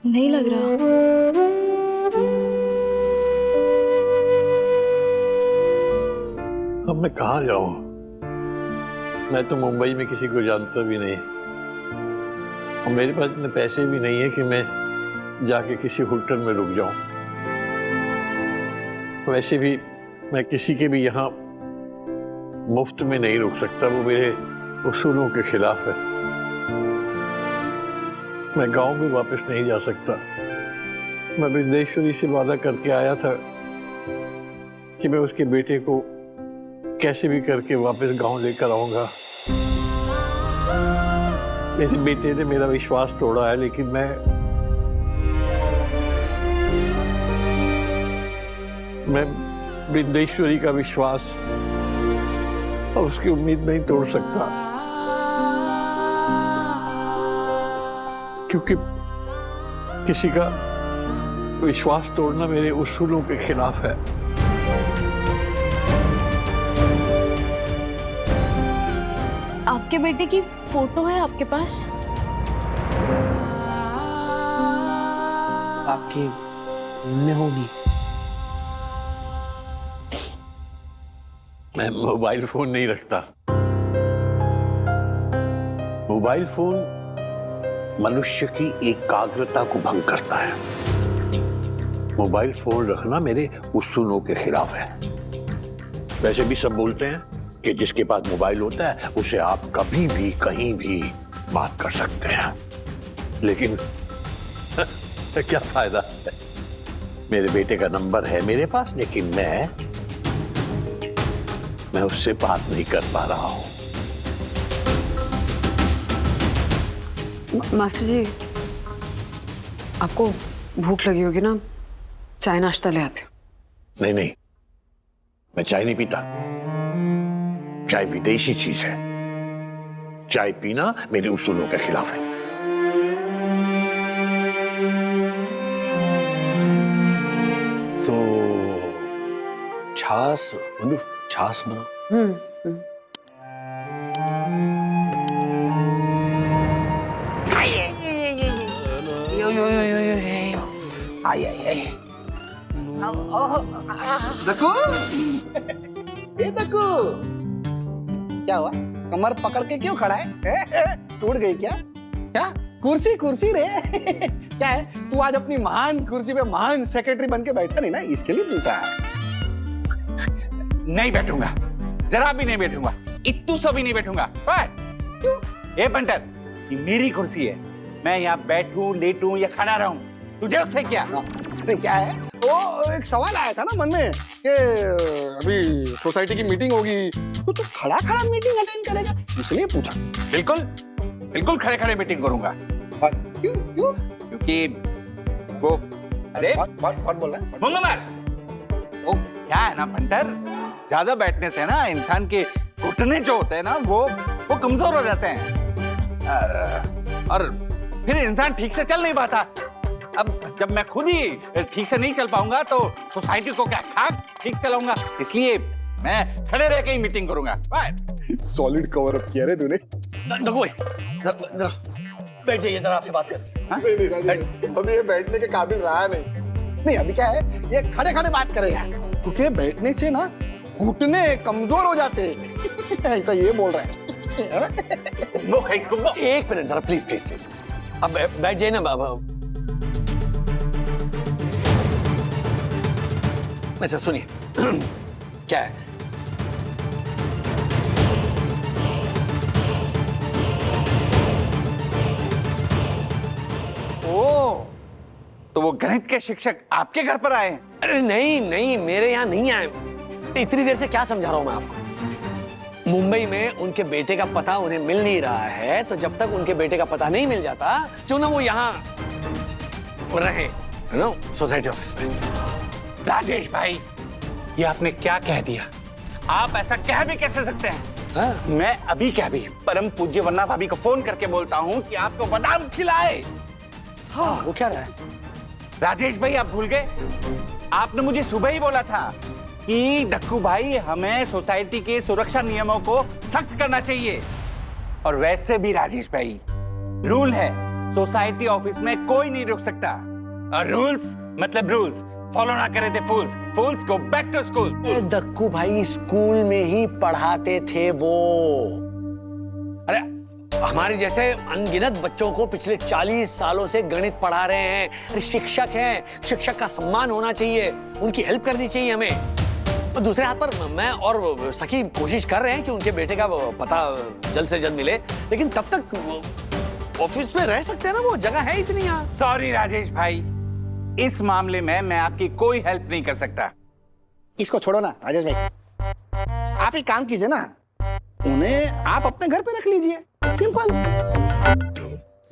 नहीं लग रहा। अब मैं कहाँ जाऊं? मैं तो मुंबई में किसी को जानता भी नहीं और मेरे पास इतने पैसे भी नहीं है कि मैं जाके किसी होटल में रुक जाऊं। वैसे भी मैं किसी के भी यहाँ मुफ्त में नहीं रुक सकता, वो मेरे उसूलों के खिलाफ है। मैं गांव में वापस नहीं जा सकता। मैं बिंदेश्वरी से वादा करके आया था कि मैं उसके बेटे को कैसे भी करके वापस गांव लेकर आऊंगा। मेरे बेटे ने मेरा विश्वास तोड़ा है, लेकिन मैं बिंदेश्वरी का विश्वास और उसकी उम्मीद नहीं तोड़ सकता, क्योंकि किसी का विश्वास तोड़ना मेरे उसूलों के खिलाफ है। आपके बेटे की फोटो है आपके पास? आपके में होगी। मैं मोबाइल फोन नहीं रखता। मोबाइल फोन मनुष्य की एकाग्रता को भंग करता है। मोबाइल फोन रखना मेरे उसूलों के खिलाफ है। वैसे भी सब बोलते हैं कि जिसके पास मोबाइल होता है उसे आप कभी भी कहीं भी बात कर सकते हैं, लेकिन क्या फायदा? मेरे बेटे का नंबर है मेरे पास, लेकिन मैं उससे बात नहीं कर पा रहा हूं। मास्टर जी, आपको भूख लगी होगी ना, चाय नाश्ता ले आते हो। नहीं नहीं, मैं चाय नहीं पीता। चाय विदेशी चीज है। चाय पीना मेरे उसूलों के खिलाफ है। तो छाछ बंधु, छाछ बनाओ। दक्कू, ए दक्कू, क्या हुआ? कमर पकड़ के क्यों खड़ा है? टूट गई क्या? क्या कुर्सी कुर्सी रे? क्या है, तू आज अपनी महान कुर्सी पे महान सेक्रेटरी बन के बैठा नहीं ना, इसके लिए पूछा है। नहीं बैठूंगा, जरा भी नहीं बैठूंगा, इत्तू सा भी नहीं बैठूंगा। क्यों? ये बंटर, ये मेरी कुर्सी है। मैं यहाँ बैठूं, लेटूं या खड़ा रहूं, तुझे उससे क्या? नहीं क्या है, वो एक सवाल आया था ना मन में कि अभी सोसाइटी की मीटिंग होगी तो तू खड़ा खड़ा मीटिंग अटेंड करेगा, इसलिए पूछा। बिल्कुल बिल्कुल खड़े खड़े मीटिंग करूंगा। क्यों क्यों? क्योंकि वो अरे बहुत बोल रहा है। मुंगा मार। वो क्या है ना पंटर, ज्यादा बैठने से ना इंसान के घुटने जो होते हैं ना वो कमजोर हो जाते हैं और फिर इंसान ठीक से चल नहीं पाता। अब जब मैं खुद ही ठीक से नहीं चल पाऊंगा तो सोसाइटी को क्या खाक ठीक चलाऊंगा, इसलिए मैं खड़े रह के ही मीटिंग करूंगा। सॉलिड कवर अप किया रे तूने। देखो जरा बैठ जाइए, जरा आपसे बात कर। नहीं राजेश, अभी ये बैठने के काबिल रहा नहीं, अभी क्या है, ये खड़े खड़े बात करेगा, क्योंकि बैठने से ना घुटने कमजोर हो जाते हैं। ऐसा ये बोल रहा है। एक मिनट जरा, प्लीज प्लीज प्लीज, अब बैठ जाइए ना बाबा। अच्छा सुनिए, क्या है? ओ, तो वो गणित के शिक्षक आपके घर पर आए हैं? अरे नहीं नहीं, मेरे यहाँ नहीं आए। इतनी देर से क्या समझा रहा हूं मैं आपको। मुंबई में उनके बेटे का पता उन्हें मिल नहीं रहा है, तो जब तक उनके बेटे का पता नहीं मिल जाता क्यों ना वो यहाँ रहे ना सोसाइटी ऑफिस में। राजेश भाई, ये आपने क्या कह दिया? आप ऐसा कह भी कैसे सकते हैं? हाँ? मैं अभी क्या भी परम पूज्य वन्ना भाभी को फोन करके बोलता हूँ कि आपको बादाम खिलाए। हाँ, वो क्या रहा है? राजेश भाई आप भूल गए, आपने मुझे सुबह ही बोला था कि डक्कू भाई हमें सोसाइटी के सुरक्षा नियमों को सख्त करना चाहिए। और वैसे भी राजेश भाई, रूल है, सोसाइटी ऑफिस में कोई नहीं रुक सकता, और रूल्स मतलब रूल्स, फॉलो ना करे थे फूल्स, फूल्स go back to school. Dakku भाई स्कूल में ही पढ़ाते थे वो। अरे हमारे जैसे अनगिनत बच्चों को पिछले 40 सालों से गणित पढ़ा रहे हैं। अरे शिक्षक हैं, शिक्षक का सम्मान होना चाहिए, उनकी हेल्प करनी चाहिए हमें। तो दूसरे हाथ पर मैं और सखी कोशिश कर रहे हैं कि उनके बेटे का पता जल्द से जल्द मिले, लेकिन तब तक ऑफिस में रह सकते हैं ना, वो जगह है इतनी यहाँ। सॉरी राजेश भाई, इस मामले में मैं आपकी कोई हेल्प नहीं कर सकता। इसको छोड़ो ना राजेश भाई, आप एक काम कीजिए ना, उन्हें आप अपने घर पे रख लीजिए, सिंपल।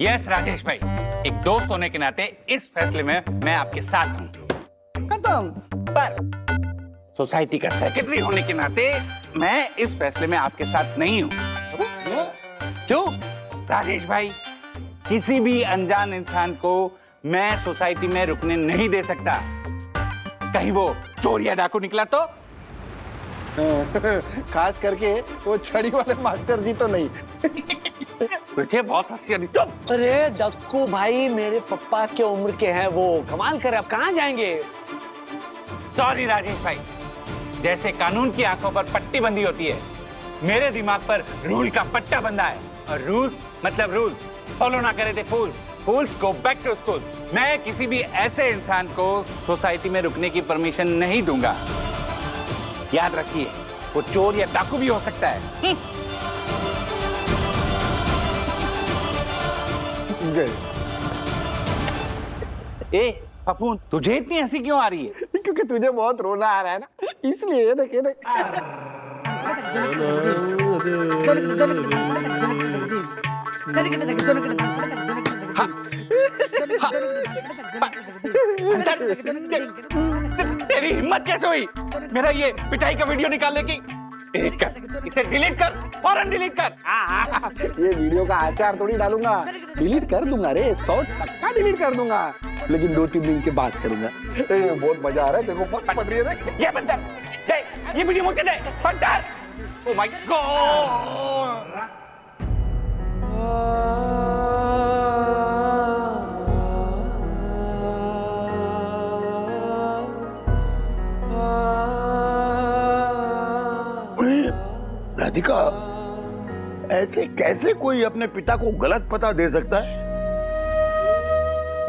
यस राजेश भाई, एक दोस्त होने के नाते इस फैसले में मैं आपके साथ हूं। खत्म। पर सोसाइटी का सेक्रेटरी होने के नाते मैं इस फैसले में आपके साथ नहीं हूं। क्यों? राजेश भाई, किसी भी अनजान इंसान को मैं सोसाइटी में रुकने नहीं दे सकता। कहीं वो चोर या डाकू निकला तो? खास करके वो छड़ी वाले मास्टर जी तो नहीं। मुझे बहुत हंसी आ रही। चुप। अरे डक्कू भाई मेरे पापा के उम्र के हैं वो, कमाल करे, अब कहाँ जाएंगे? सॉरी राजेश भाई, जैसे कानून की आंखों पर पट्टी बंधी होती है, मेरे दिमाग पर रूल का पट्टा बंधा है, और रूल्स मतलब रूल्स, फॉलो ना करे थे फूल्स, फूल्स गो बैक टू स्कूल। मैं किसी भी ऐसे इंसान को सोसाइटी में रुकने की परमिशन नहीं दूंगा। याद रखिए, वो चोर या डाकू भी हो सकता है। ए पप्पू, तुझे इतनी हंसी क्यों आ रही है? क्योंकि तुझे बहुत रोना आ रहा है ना, इसलिए। ये देख, ये देख। तेरी हिम्मत कैसे हुई मेरा ये पिटाई का वीडियो निकालने की? डिलीट कर, इसे डिलीट कर, फौरन डिलीट कर। ये वीडियो का आचार थोड़ी डालूंगा, डिलीट कर दूंगा रे, 100% डिलीट कर दूंगा, लेकिन 2-3 दिन के बाद करूंगा। बहुत मजा आ रहा है, तेरे को मस्त पड़ रही है। ये बंदर, ये वीडियो मुझे दे, बंदर। Oh my God. राधिका, ऐसे कैसे कोई अपने पिता को गलत पता दे सकता है?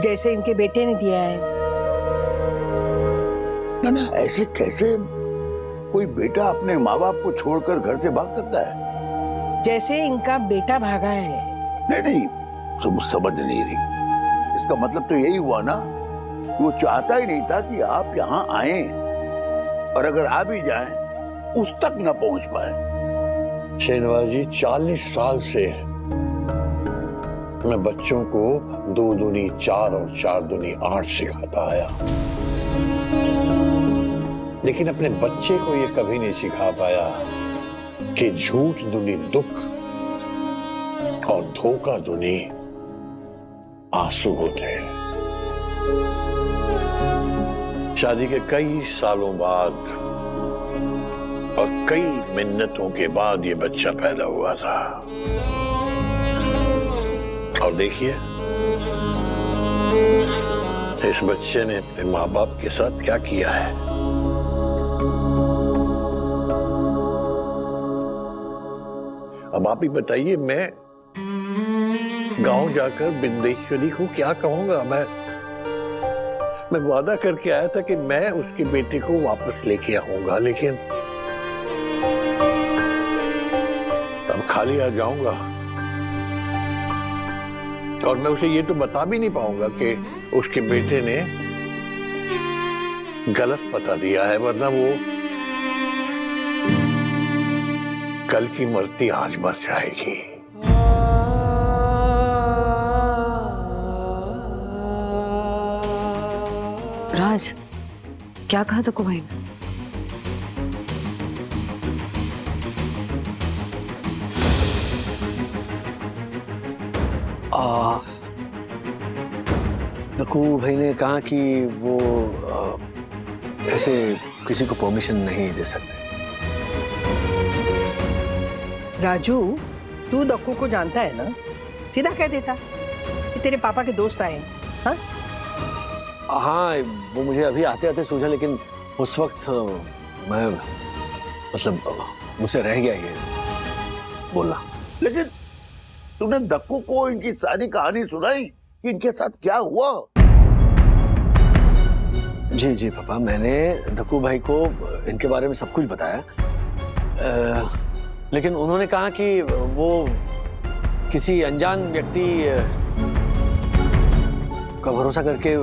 जैसे इनके बेटे ने दिया है। ना ऐसे कैसे कोई बेटा अपने माँ बाप को छोड़कर घर से भाग सकता है? जैसे इनका बेटा भागा है। नहीं, तुम समझ नहीं रही। इसका मतलब तो यही हुआ ना वो चाहता ही नहीं था कि आप यहाँ आए, और अगर आ भी जाएं, उस तक न पहुंच पाए। श्रीनिवास जी, 40 साल से मैं बच्चों को 2 दूनी 4 और 4 दूनी 8 सिखाता आया, लेकिन अपने बच्चे को ये कभी नहीं सिखा पाया कि झूठ दुनी दुख और धोखा दुनी आंसू होते हैं। शादी के कई सालों बाद और कई मिन्नतों के बाद ये बच्चा पैदा हुआ था, और देखिए इस बच्चे ने अपने माँ बाप के साथ क्या किया है। अब आप ही बताइए, मैं गांव जाकर बिंदेश्वरी को क्या कहूंगा? मैं वादा करके आया था कि मैं उसके बेटे को वापस लेके आऊंगा, लेकिन अब खाली आ जाऊंगा, और मैं उसे ये तो बता भी नहीं पाऊंगा कि उसके बेटे ने गलत पता दिया है, वरना वो कल की मरती आज मर जाएगी। राज, क्या कहा दक्कू भाई ने? दक्कू भाई ने कहा कि वो ऐसे किसी को परमिशन नहीं दे सकते। राजू, तू दक्कू को जानता है ना, सीधा कह देता कि तेरे पापा के दोस्त आए। हाँ हाँ, वो मुझे अभी आते आते सूझा, लेकिन उस वक्त मैं मतलब मुझसे रह गया ये बोलना। लेकिन तूने दक्कू को इनकी सारी कहानी सुनाई कि इनके साथ क्या हुआ? जी जी पापा, मैंने दक्कू भाई को इनके बारे में सब कुछ बताया, लेकिन उन्होंने कहा कि वो किसी अनजान व्यक्ति का भरोसा करके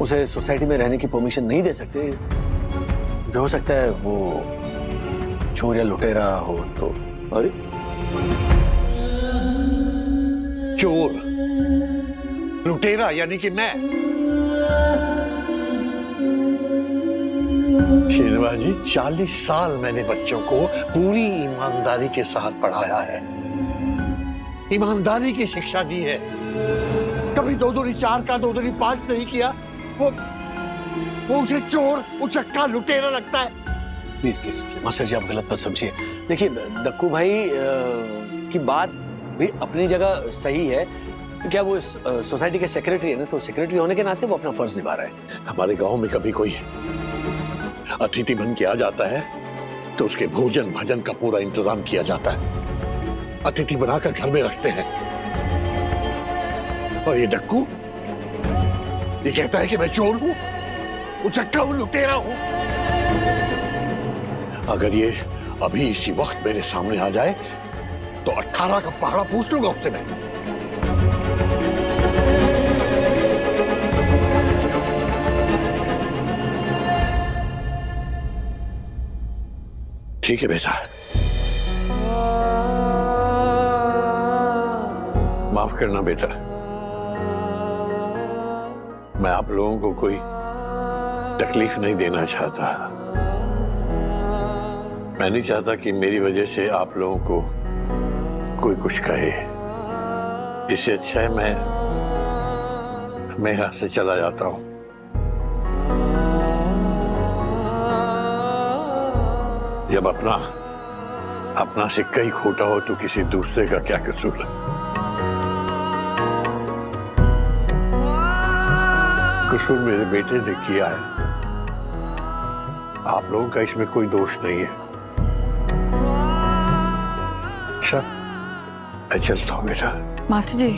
उसे सोसाइटी में रहने की परमिशन नहीं दे सकते। हो सकता है वो चोर या लुटेरा हो तो। अरे चोर लुटेरा यानी कि मैं? श्रीनिवास जी, 40 साल मैंने बच्चों को पूरी ईमानदारी के साथ पढ़ाया है, ईमानदारी की शिक्षा दी है। कभी 2 दूनी 4 का 2 दूनी 5 नहीं किया। वो उसे चोर, उचक्का, लुटेरा लगता है। प्लीज प्लीज मास्टर जी, आप गलत मत समझिए। देखिए, दक्कू भाई की बात भी अपनी जगह सही है। क्या वो सोसाइटी के सेक्रेटरी है ना, तो सेक्रेटरी होने के नाते वो अपना फर्ज निभा रहा है। हमारे गांव में कभी कोई अतिथि बन के आ जाता है तो उसके भोजन भजन का पूरा इंतजाम किया जाता है, अतिथि बनाकर घर में रखते हैं। और ये डक्कू ये कहता है कि मैं चोर हूं, उचक्का हूं, लुटेरा हूं। अगर ये अभी इसी वक्त मेरे सामने आ जाए तो 18 का पहाड़ा पूछ लूंगा उससे मैं। ठीक है बेटा, माफ करना बेटा, मैं आप लोगों को कोई तकलीफ नहीं देना चाहता। मैं नहीं चाहता कि मेरी वजह से आप लोगों को कोई कुछ कहे। इससे अच्छा है मैं यहां से चला जाता हूं। जब अपना सिक्का ही खोटा हो तो किसी दूसरे का क्या कसूर है? कसूर मेरे बेटे ने किया है, आप लोगों का इसमें कोई दोष नहीं है। अच्छा, मैं चलता हूं बेटा। मास्टर जी,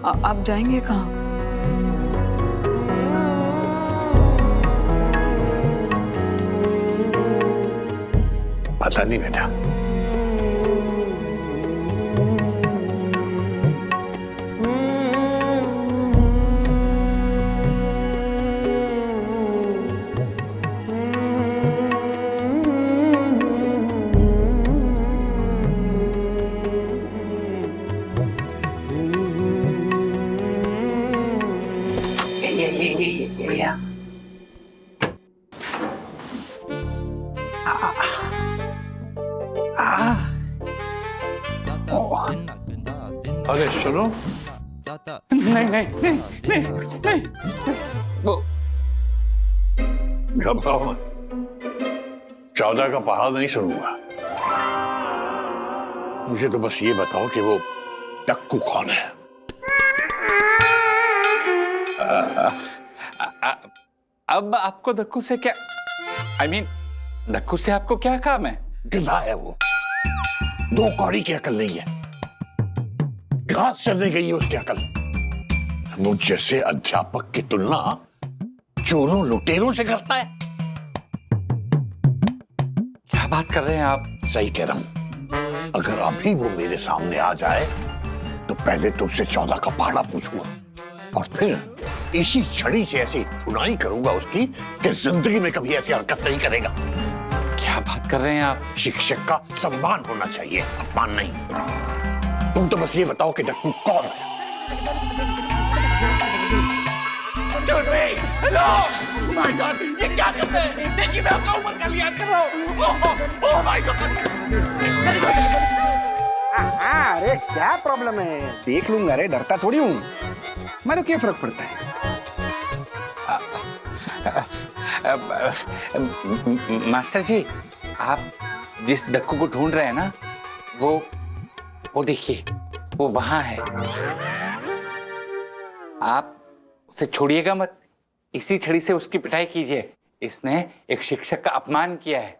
आप जाएंगे कहाँ? पता नहीं बेटा। अरे सुनो, नहीं नहीं नहीं नहीं नहीं, वो घबराओ मत, 14 का पहाड़ नहीं सुनूंगा। मुझे तो बस ये बताओ कि वो डक्कू कौन है? अब आपको दक्कू से क्या, I mean, दक्कू से आपको क्या काम है? गधा है वो, 2 कौड़ी की अकल नहीं है, घास चढ़ने गई है उसकी अकल। मुझ जैसे अध्यापक की तुलना चोरों लुटेरों से करता है। क्या बात कर रहे हैं आप? सही कह रहा हूं। अगर अभी वो मेरे सामने आ जाए तो पहले तो उससे 14 का पहाड़ा पूछूंगा और फिर इसी छड़ी से ऐसी धुनाई करूंगा उसकी कि जिंदगी में कभी ऐसी हरकत नहीं करेगा। क्या बात कर रहे हैं आप? शिक्षक का सम्मान होना चाहिए, अपमान नहीं। तुम तो बस ये बताओ कि डक्कू कौन है? हेलो, माय गॉड, ये क्या कर रहे हैं? देखिए मैं आपका उम्र का लिहाज कर रहा हूँ। Oh my God. अरे क्या प्रॉब्लम है? देख लूंगा रे, डरता थोड़ी हूँ। मेरे को क्या फर्क पड़ता है? मास्टर जी, आप जिस डक्कू को ढूंढ रहे हैं ना, वो देखिए, वो वहां है। आप उसे छोड़िएगा मत, इसी छड़ी से उसकी पिटाई कीजिए। इसने एक शिक्षक का अपमान किया है।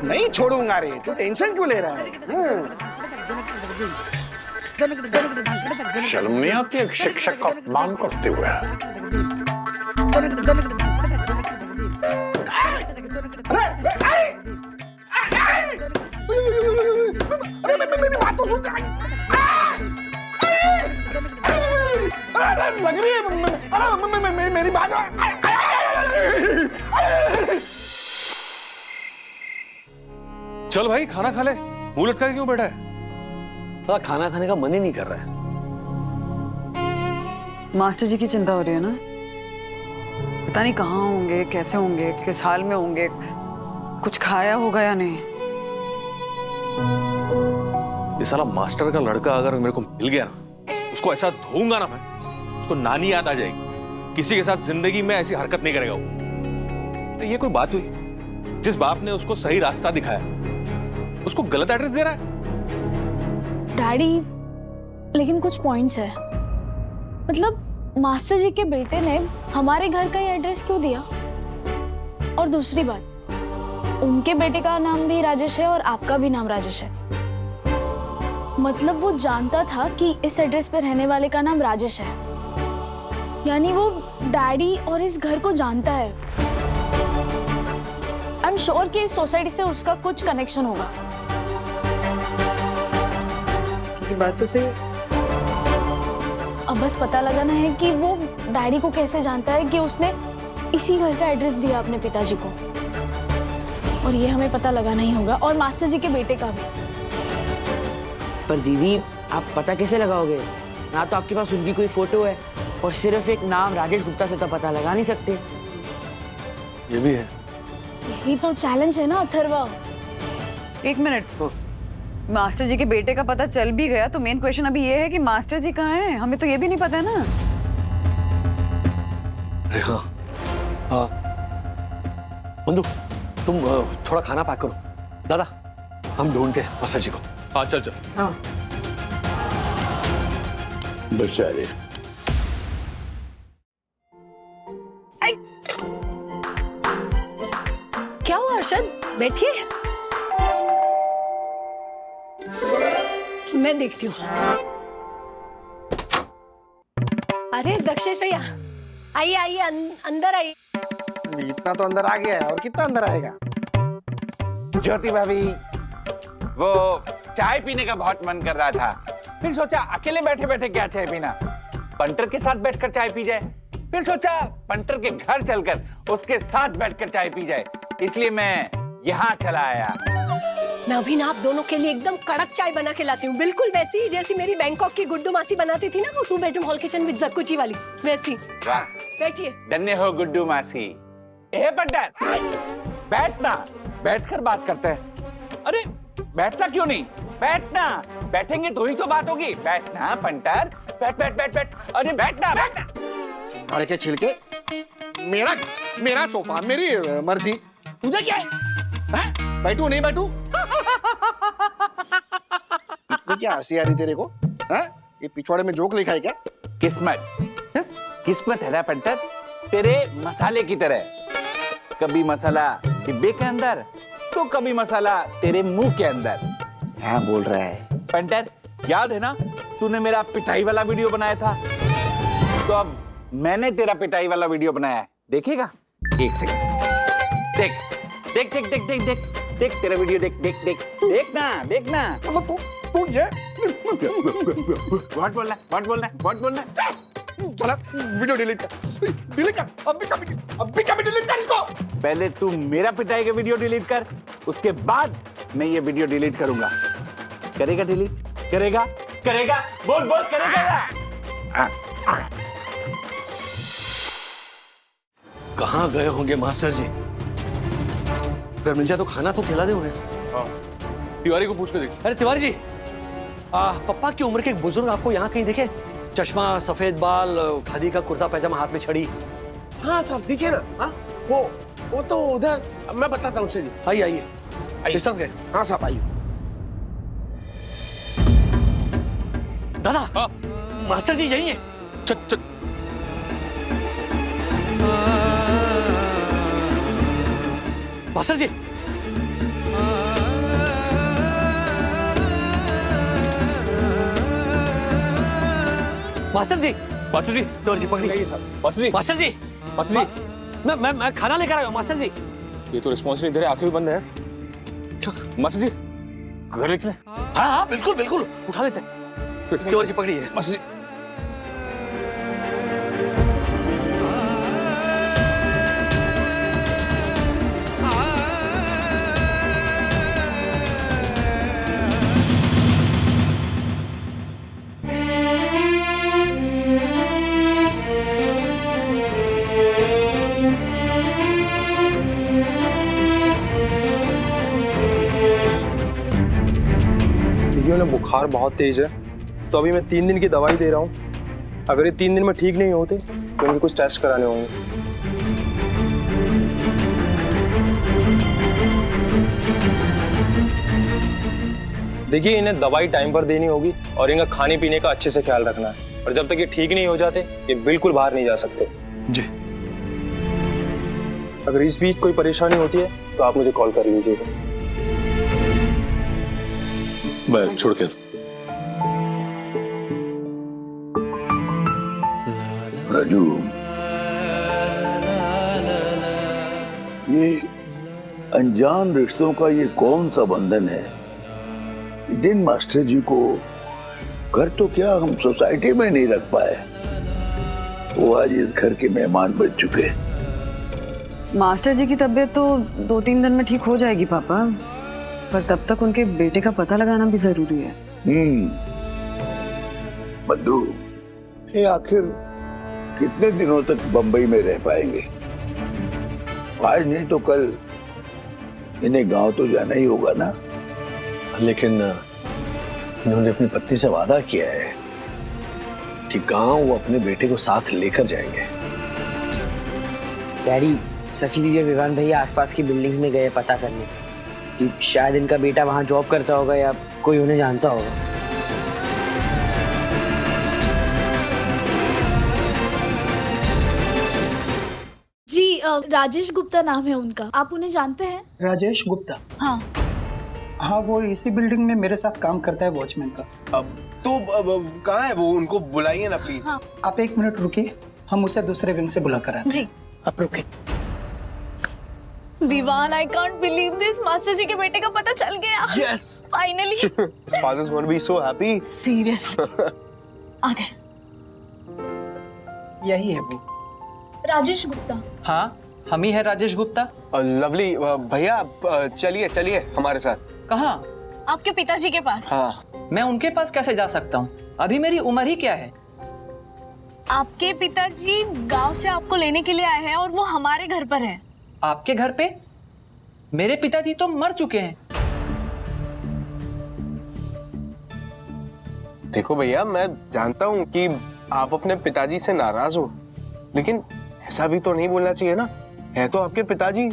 नहीं छोड़ूंगा रे, तू टेंशन क्यों ले रहा है? शर्म नहीं आती एक शिक्षक का अपमान करते हुए? अरे मेरी बात तो सुन। लग रही है, अरे मेरी बात। चल भाई खाना खा ले, मुंह लटका के क्यों बैठा है? खाना खाने का मन ही नहीं कर रहा है। मास्टर जी की चिंता हो रही है ना? पता नहीं कहाँ होंगे, कैसे होंगे, किस हाल में होंगे, कुछ खाया होगा या नहीं। ये साला मास्टर का लड़का अगर मेरे को मिल गया ना, उसको ऐसा धोऊंगा ना मैं, उसको नानी याद आ जाएगी। किसी के साथ जिंदगी में ऐसी हरकत नहीं करेगा वो। ये कोई बात हुई? जिस बाप ने उसको सही रास्ता दिखाया, उसको गलत एड्रेस दे रहा है। डैडी, लेकिन कुछ पॉइंट्स है। मतलब मास्टर जी के बेटे ने हमारे घर का ही एड्रेस क्यों दिया? और दूसरी बात, उनके बेटे का नाम भी राजेश है और आपका भी नाम राजेश है। मतलब वो जानता था कि इस एड्रेस पे रहने वाले का नाम राजेश है, यानी वो डैडी और इस घर को जानता है। आई एम श्योर कि इस सोसाइटी से उसका कुछ कनेक्शन होगा। ये बात तो सही। अब बस पता लगाना है कि वो डैडी को कैसे जानता है कि उसने इसी घर का एड्रेस दिया अपने पिताजी को, और ये हमें पता लगाना ही होगा, और मास्टर जी के बेटे का भी। पर दीदी, आप पता कैसे लगाओगे? ना तो आपके पास उनकी कोई फोटो है, और सिर्फ एक नाम राजेश गुप्ता से तो पता लगा नहीं सकते। ये भी है। यही तो चैलेंज है ना अथर्वा। एक मिनट, मास्टर जी के बेटे का पता चल भी गया तो मेन क्वेश्चन अभी ये है कि मास्टर जी कहाँ हैं? हमें तो ये भी नहीं पता है ना। अरे हाँ हाँ, बंधु तुम थोड़ा खाना पैक करो। दादा, हम ढूंढते हैं मास्टर जी को। हाँ चल चल। हाँ बेचारे। क्या हुआ अर्शद? बैठिए, मैं देखती हूँ। अरे दक्षेश भैया, आइए आइए, अंदर आइए। इतना तो अंदर आ गया है, और कितना अंदर आएगा? ज्योति भाभी, वो चाय पीने का बहुत मन कर रहा था, फिर सोचा अकेले बैठे बैठे क्या चाय पीना, पंटर के साथ बैठकर चाय पी जाए। फिर सोचा पंटर के घर चलकर उसके साथ बैठकर चाय पी जाए, इसलिए मैं यहाँ चला आया। मैं अभी ना आप दोनों के लिए एकदम कड़क चाय बना के लाती हूँ, बिल्कुल वैसी जैसी मेरी बैंकॉक की गुड्डू मासी बनाती थी ना, वो 2 बेडरूम हॉल किचन विद जकुची वाली, वैसी। वाह, बैठिए। धन्य हो गुड्डू मासी। ए पंटर, बैठना, बैठकर बात करते हैं। अरे बैठता क्यों नहीं? बैठना, बैठेंगे तो ही तो बात होगी। बैठना पंटर, बैठ बैठ बैठ बैठ। अरे बैठना बैठना। सिंघाड़े के छिलके, मेरा सोफा, मेरी मर्जी, तुझे क्या है? बैठू नहीं बैठू? इतनी क्या हंसी आ रही तेरे को? है? ये पिछवाड़े में जोक लिखा है क्या? किस्मत, किस्मत है ना पंटर, तेरे मसाले की तरह। कभी मसाला डिब्बे के अंदर तो कभी मसाला तेरे मुंह के अंदर। क्या बोल रहा है? पंटर, याद है ना तूने मेरा पिटाई वाला वीडियो बनाया था? तो अब मैंने तेरा पिटाई वाला वीडियो बनाया है, देखेगा? एक सेकंड, देख देख देख देख देख देख देख तेरा वीडियो, देख देख देख देखना देखना। तू ये व्हाट बोलना है, व्हाट बोलना है, व्हाट बोलना है? चला वीडियो डिलीट कर, डिलीट कर, अभी कभी डिलीट कर इसको। पहले तू मेरा पिटाई का वीडियो डिलीट कर, उसके बाद मैं ये वीडियो डिलीट करूंगा। करेगा डिलीट? करेगा? करेगा? बोल बोल, करेगा? कहाँ गए होंगे मास्टर जी? अगर मिल जाए तो खाना तो खिला दे उन्हें। तिवारी को पूछ के देख। अरे तिवारी जी, पप्पा की उम्र के एक बुजुर्ग आपको यहाँ कहीं दिखे? चश्मा, सफेद बाल, खादी का कुर्ता पैजामा, हाथ में छड़ी। हाँ साहब दिखे ना। हाँ वो तो उधर, मैं बताता हूँ उसे। आइए आइए, इस तरफ गए। हाँ साहब आइए। दादा, मास्टर जी यही है। चल मास्टर जी, मास्टर जी, मास्टर जी, तिवारी जी पकड़िए। मास्टर जी, मास्टर जी, मास्टर जी, मैं खाना लेकर आया हूँ मास्टर जी। ये तो रिस्पॉन्स नहीं दे रहे, आंखें भी बंद है। मास्टर जी, घर ले चले। हाँ हाँ बिल्कुल बिल्कुल, उठा लेते हैं। तिवारी जी पकड़िए। मास्टर जी, उन्हें बुखार बहुत तेज है, तो अभी मैं 3 दिन की दवाई दे रहा हूँ। अगर ये 3 दिन में ठीक नहीं होते तो उनके कुछ टेस्ट कराने होंगे। देखिए, इन्हें दवाई टाइम पर देनी होगी और इनका खाने पीने का अच्छे से ख्याल रखना है। और जब तक ये ठीक नहीं हो जाते, ये बिल्कुल बाहर नहीं जा सकते। जी। अगर इस बीच कोई परेशानी होती है तो आप मुझे कॉल कर लीजिएगा। मैं छोड़ के। राजू, ये अनजान रिश्तों का ये कौन सा बंधन है? जिन मास्टर जी को घर तो क्या हम सोसाइटी में नहीं रख पाए, वो आज इस घर के मेहमान बन चुके। मास्टर जी की तबीयत तो 2-3 दिन में ठीक हो जाएगी पापा, पर तब तक उनके बेटे का पता लगाना भी जरूरी है। बंधु, ये आखिर कितने दिनों तक बंबई में रह पाएंगे? आज नहीं तो कल इन्हें गांव तो जाना ही होगा ना। लेकिन इन्होंने अपनी पत्नी से वादा किया है कि गांव वो अपने बेटे को साथ लेकर जाएंगे। डैडी, सफी दीदी और विवान भैया आसपास की बिल्डिंग्स में गए पता करने कि शायद इनका बेटा वहां जॉब करता होगा या कोई उन्हें जानता होगा। जी राजेश गुप्ता नाम है उनका, आप उन्हें जानते हैं? राजेश गुप्ता? हाँ हाँ, वो इसी बिल्डिंग में मेरे साथ काम करता है, वॉचमैन का। तो कहाँ है वो? उनको बुलाइए ना प्लीज। हाँ। आप 1 मिनट रुकिए, हम उसे दूसरे विंग से बुला कर आते हैं। जी। आप रुकिए। Vivaan, I can't believe this, master ji के बेटे का पता चल गया। Yes. Finally. His father's going to be so happy. Seriously. आ गए। यही है वो, राजेश गुप्ता। हाँ, हम ही है राजेश गुप्ता। लवली भैया, चलिए चलिए हमारे साथ। कहाँ? आपके पिताजी के पास। हाँ। मैं उनके पास कैसे जा सकता हूँ? अभी मेरी उम्र ही क्या है? आपके पिताजी गांव से आपको लेने के लिए आए हैं और वो हमारे घर पर है। आपके घर पे? मेरे पिताजी तो मर चुके हैं। देखो भैया, मैं जानता हूँ कि आप अपने पिताजी से नाराज हो, लेकिन ऐसा भी तो नहीं बोलना चाहिए ना। है तो आपके पिताजी।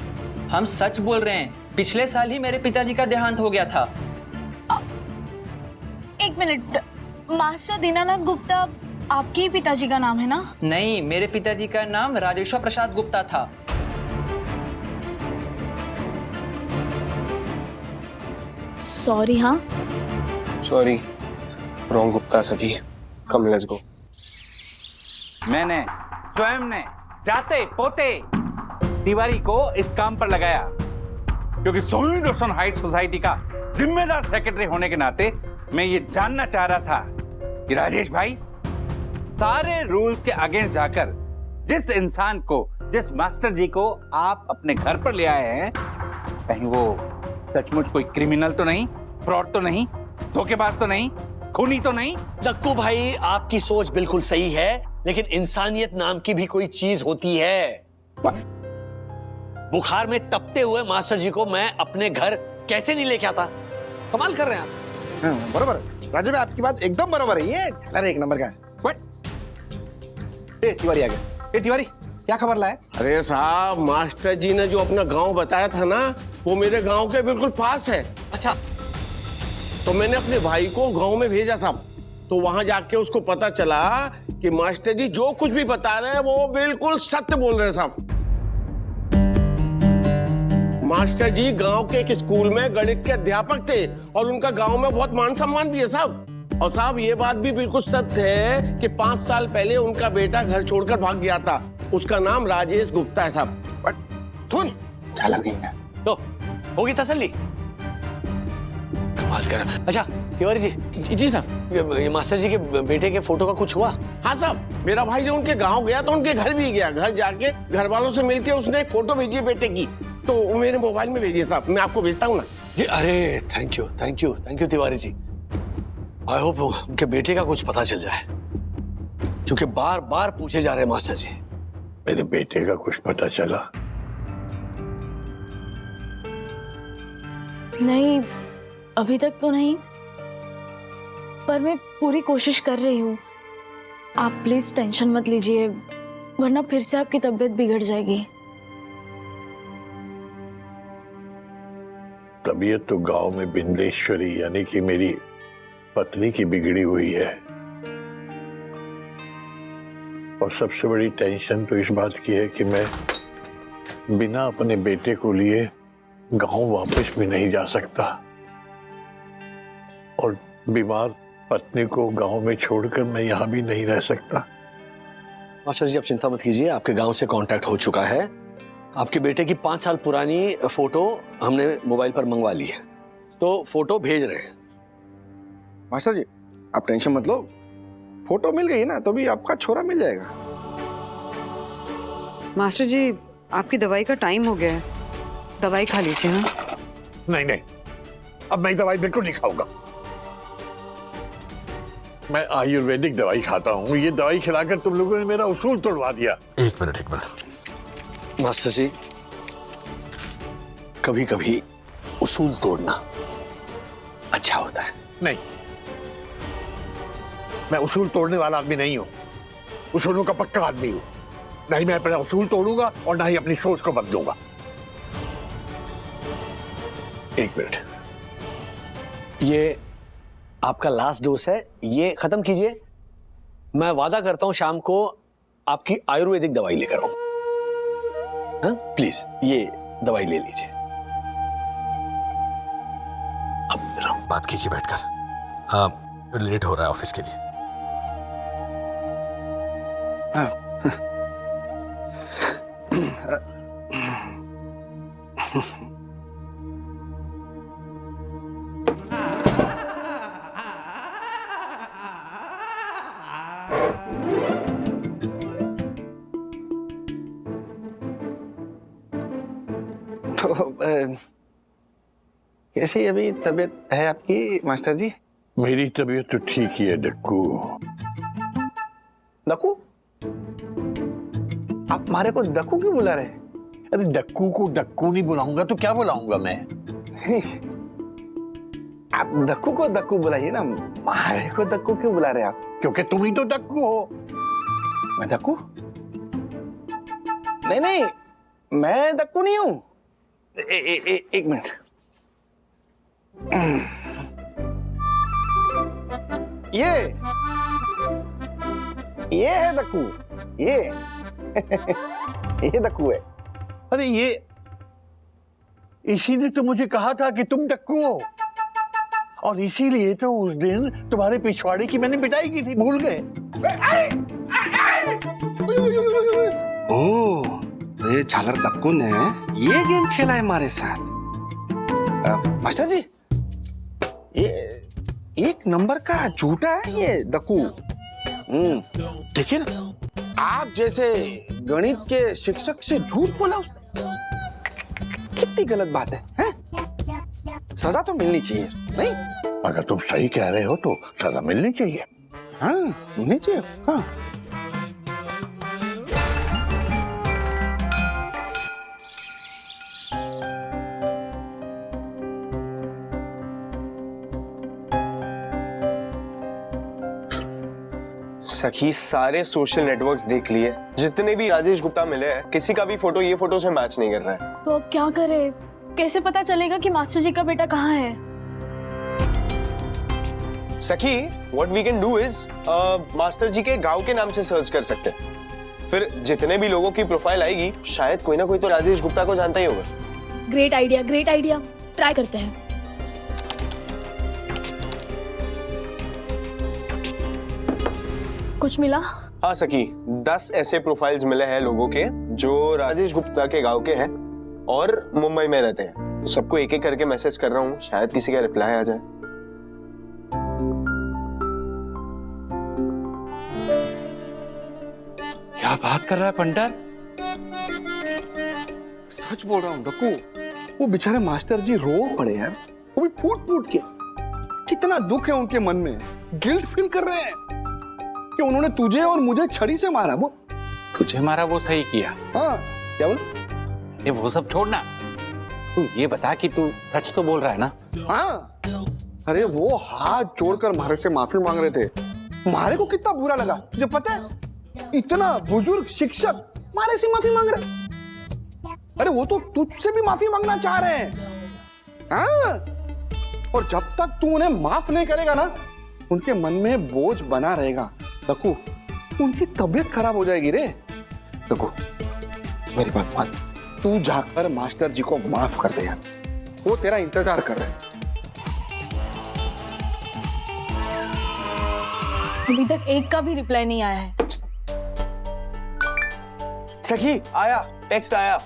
हम सच बोल रहे हैं, पिछले साल ही मेरे पिताजी का देहांत हो गया था। एक मिनट, मास्टर दीनानाथ गुप्ता आपके ही पिताजी का नाम है ना? नहीं, मेरे पिताजी का नाम राजेश्वर प्रसाद गुप्ता था। सॉरी। हाँ सॉरी, रॉन्ग गुप्ता सभी। कम, लेट्स गो। मैंने स्वयं ने जाते पोते तिवारी को इस काम पर लगाया, क्योंकि सोनी रोशन हाइट सोसाइटी का जिम्मेदार सेक्रेटरी होने के नाते मैं ये जानना चाह रहा था कि राजेश भाई सारे रूल्स के अगेंस्ट जाकर जिस इंसान को, जिस मास्टर जी को आप अपने घर पर ले आए हैं, कहीं वो सचमुच कोई क्रिमिनल तो नहीं, फ्रॉड तो नहीं, धोखेबाज तो नहीं, खूनी तो नहीं? लक्कू भाई, आपकी सोच बिल्कुल सही है, लेकिन इंसानियत नाम की भी कोई चीज होती है। बुखार में तपते हुए मास्टर जी को मैं अपने घर कैसे नहीं लेके आता? कमाल कर रहे हैं आप। हाँ, बराबर राजू भाई, आपकी बात एकदम बराबर है। ये अरे एक नंबर का है। तिवारी आ गया। तिवारी, क्या खबर लाए? अरे साहब, मास्टर जी ने जो अपना गांव बताया था ना, वो मेरे गांव के बिल्कुल पास है। अच्छा, तो मैंने अपने भाई को गांव में भेजा साहब। तो वहां जाके उसको पता चला कि मास्टर जी जो कुछ भी बता रहे हैं वो बिल्कुल सत्य बोल रहे हैं साहब। मास्टर जी गांव के एक स्कूल में गणित के अध्यापक थे और उनका गांव में बहुत मान सम्मान भी है साहब। और साहब, ये बात भी बिल्कुल सत्य है कि 5 साल पहले उनका बेटा घर छोड़कर भाग गया था। उसका नाम राजेश गुप्ता है साहब। सुन, चला गई है तो होगी तसल्ली। कमाल कर। अच्छा तिवारी जी। जी साहब। ये मास्टर जी के बेटे के फोटो का कुछ हुआ? हाँ साहब, मेरा भाई जो उनके गांव गया तो उनके घर भी गया। घर जाके घर वालों से मिलके उसने एक फोटो भेजी बेटे की, तो वो मेरे मोबाइल में भेजिए साहब, मैं आपको भेजता हूँ ना जी। अरे thank you, thank you, thank you Tiwari ji. I hope उनके बेटे का कुछ पता चल जाए, क्योंकि बार बार पूछे जा रहे हैं मास्टर जी। मेरे बेटे का कुछ पता चला? नहीं, अभी तक तो नहीं, पर मैं पूरी कोशिश कर रही हूँ। आप प्लीज टेंशन मत लीजिए, वरना फिर से आपकी तबीयत बिगड़ जाएगी। तबीयत तो गांव में बिंदेश्वरी यानी कि मेरी पत्नी की बिगड़ी हुई है, और सबसे बड़ी टेंशन तो इस बात की है कि मैं बिना अपने बेटे को लिए गांव वापस भी नहीं जा सकता, और बीमार पत्नी को गांव में छोड़कर मैं यहां भी नहीं रह सकता। मास्टर जी आप चिंता मत कीजिए, आपके गांव से कांटेक्ट हो चुका है। आपके बेटे की 5 साल पुरानी फोटो हमने मोबाइल पर मंगवा ली है, तो फोटो भेज रहे हैं। मास्टर जी आप टेंशन मत लो, फोटो मिल गई ना तो भी आपका छोरा मिल जाएगा। मास्टर जी, आपकी दवाई का टाइम हो गया है, दवाई खा लीजिए। हाँ नहीं नहीं, अब मैं दवाई बिल्कुल नहीं खाऊंगा। मैं आयुर्वेदिक दवाई खाता हूँ। ये दवाई खिलाकर तुम लोगों ने मेरा उसूल तोड़वा दिया। एक मिनट मास्टर जी, कभी कभी उसूल तोड़ना अच्छा होता है। नहीं, मैं उसूल तोड़ने वाला आदमी नहीं हूं, उसूलों का पक्का आदमी हूं। नहीं मैं अपना उसूल तोड़ूंगा और ना ही अपनी सोच को बदलूंगा। एक मिनट, ये आपका लास्ट डोज है, ये खत्म कीजिए। मैं वादा करता हूं शाम को आपकी आयुर्वेदिक दवाई लेकर आऊं। हाँ प्लीज ये दवाई ले लीजिए। अब बात कीजिए बैठकर। हाँ, लेट हो रहा है ऑफिस के लिए। तो कैसी अभी तबीयत है आपकी मास्टर जी? मेरी तबीयत तो ठीक ही है डक्कू। दक्कू? आप मारे को दक्कू क्यों बुला रहे? अरे डक्कू को डक्कू नहीं बुलाऊंगा तो क्या बुलाऊंगा मैं? आप दक्कू को दक्कू बुलाइए ना, मारे को दक्कू क्यों बुला रहे आप? क्योंकि तुम ही तो डक्कू हो। मैं दक्कू? नहीं नहीं, मैं दक्कू नहीं हूं। एक मिनट। ये है दक्कू, ये दक्कू है। अरे ये इसी ने तो मुझे कहा था कि तुम डक्कू हो, और इसीलिए तो उस दिन तुम्हारे पिछवाड़े की मैंने पिटाई की थी, भूल गए? ओह, तो ये झालर दक्कू ने ये गेम खेला है हमारे साथ। मास्टर जी, ये एक नंबर का झूठा है ये दक्कू। देखिए ना, आप जैसे गणित के शिक्षक से झूठ बोला उसने, कितनी गलत बात है, हैं? सजा तो मिलनी चाहिए, नहीं? अगर तुम सही कह रहे हो तो सजा मिलनी चाहिए। हाँ, मिलनी चाहिए। हाँ। सखी सारे सोशल नेटवर्क्स देख लिए, जितने भी राजेश गुप्ता मिले हैं, किसी का भी फोटो ये फोटो से मैच नहीं कर रहा है। तो अब क्या करें? कैसे पता चलेगा कि मास्टर जी का बेटा कहाँ है? सखी, what we can do is master ji के गांव के नाम से सर्च कर सकते हैं। फिर जितने भी लोगों की प्रोफाइल आएगी, शायद कोई ना कोई तो राजेश गुप्ता को जानता ही होगा। Great idea, great idea. Try करते हैं। कुछ मिला? हाँ सखी, 10 ऐसे प्रोफाइल्स मिले हैं लोगों के जो राजेश गुप्ता के गांव के हैं और मुंबई में रहते हैं। तो सबको एक एक करके मैसेज कर रहा हूँ, शायद किसी का रिप्लाई आ जाए। क्या बात कर रहा है पंटर? सच बोल रहा हूँ दक्कू, वो बेचारे मास्टर जी रो पड़े हैं, वो भी फूट फूट के। कितना दुख है उनके मन में, गिल्ट फील कर रहे हैं कि उन्होंने तुझे और मुझे छड़ी से मारा। वो तुझे मारा वो सही किया। हाँ, क्या बोल? ये वो सब छोड़ना, तू ये बता कि तू सच तो बोल रहा है ना? हाँ, अरे वो हाथ जोड़कर मारे से माफी मांग रहे थे। मारे को कितना बुरा लगा, तुझे पता है? इतना बुजुर्ग शिक्षक मारे से माफी मांग रहे। अरे वो तो तुझसे भी माफी मांगना चाह रहे हैं। हाँ, और जब तक तू उन्हें माफ नहीं करेगा ना, उनके मन में बोझ बना रहेगा। दक्कू, उनकी तबीयत खराब हो जाएगी रे। दक्कू, मेरी बात मान, तू जाकर मास्टर जी को माफ कर दे यार, वो तेरा इंतजार कर रहे हैं। अभी तक एक का भी रिप्लाई नहीं आया है। सखी, आया, टेक्स्ट आया।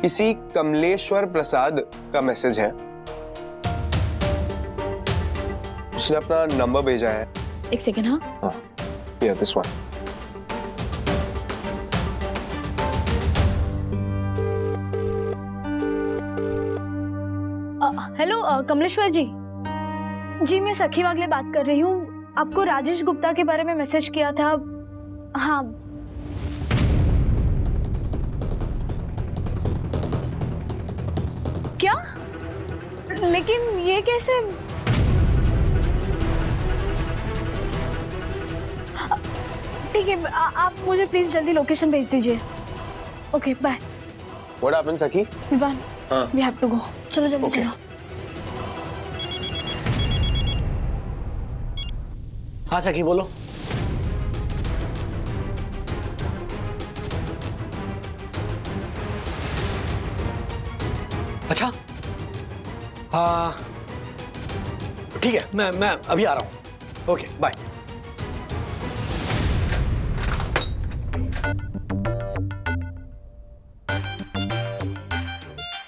किसी कमलेश्वर प्रसाद का मैसेज है। उसने अपना नंबर भेजा है। एक सेकेंड। हाँ, yeah, this one. Hello Kamleshwar ji. जी मैं सखी वागले बात कर रही हूँ। आपको राजेश गुप्ता के बारे में मैसेज किया था। हाँ, क्या? लेकिन ये कैसे? ठीक है, आप मुझे प्लीज जल्दी लोकेशन भेज दीजिए। Okay, bye. What happened, सखी? Vivaan, we have to go. चलो जल्दी चलो। हाँ सखी, बोलो। अच्छा, हाँ ठीक है, मैं अभी आ रहा हूँ। Okay, bye.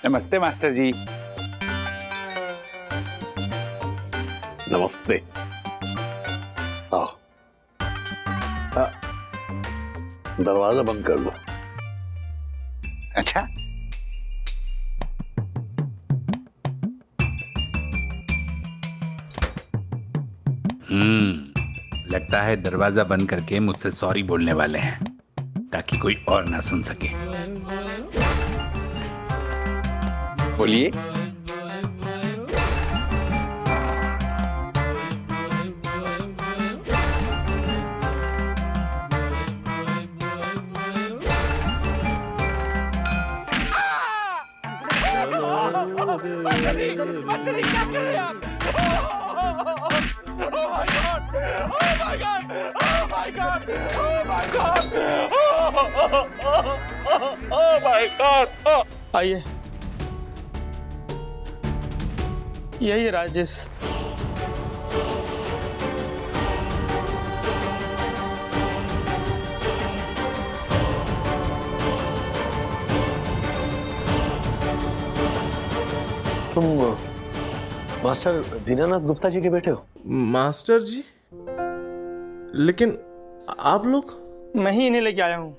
नमस्ते मास्टर जी। नमस्ते। आओ, दरवाजा बंद कर दो। अच्छा, लगता है दरवाजा बंद करके मुझसे सॉरी बोलने वाले हैं ताकि कोई और ना सुन सके। बोलिए। आइए, यही है राजेश। तुम मास्टर दीनानाथ गुप्ता जी के बेटे हो? मास्टर जी? लेकिन आप लोग? मैं ही इन्हें लेके आया हूँ।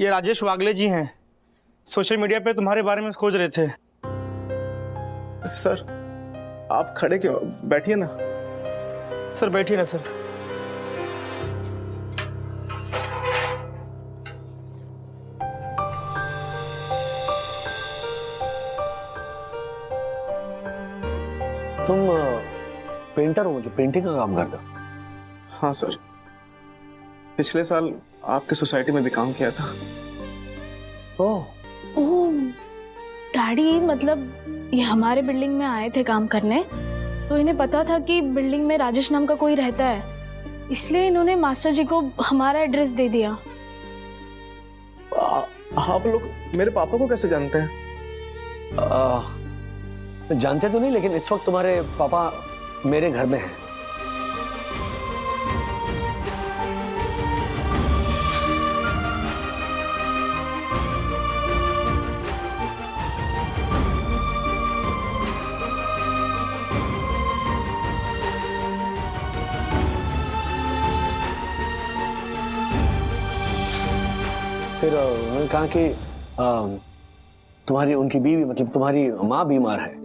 ये राजेश वागले जी हैं। सोशल मीडिया पे तुम्हारे बारे में खोज रहे थे। सर, आप खड़े क्यों? बैठिए ना। सर बैठिए ना सर। तुम पेंटर हो, मतलब पेंटिंग का काम करते हो? हाँ सर, पिछले साल आपके सोसाइटी में भी काम किया था। ओह डैडी, मतलब ये हमारे बिल्डिंग में आए थे काम करने, तो इन्हें पता था कि बिल्डिंग में राजेश नाम का कोई रहता है, इसलिए इन्होंने मास्टर जी को हमारा एड्रेस दे दिया। आप लोग मेरे पापा को कैसे जानते हैं? जानते तो नहीं, लेकिन इस वक्त तुम्हारे पापा मेरे घर में हैं। फिर उन्होंने कहा कि तुम्हारी उनकी बीवी, मतलब तुम्हारी माँ बीमार है।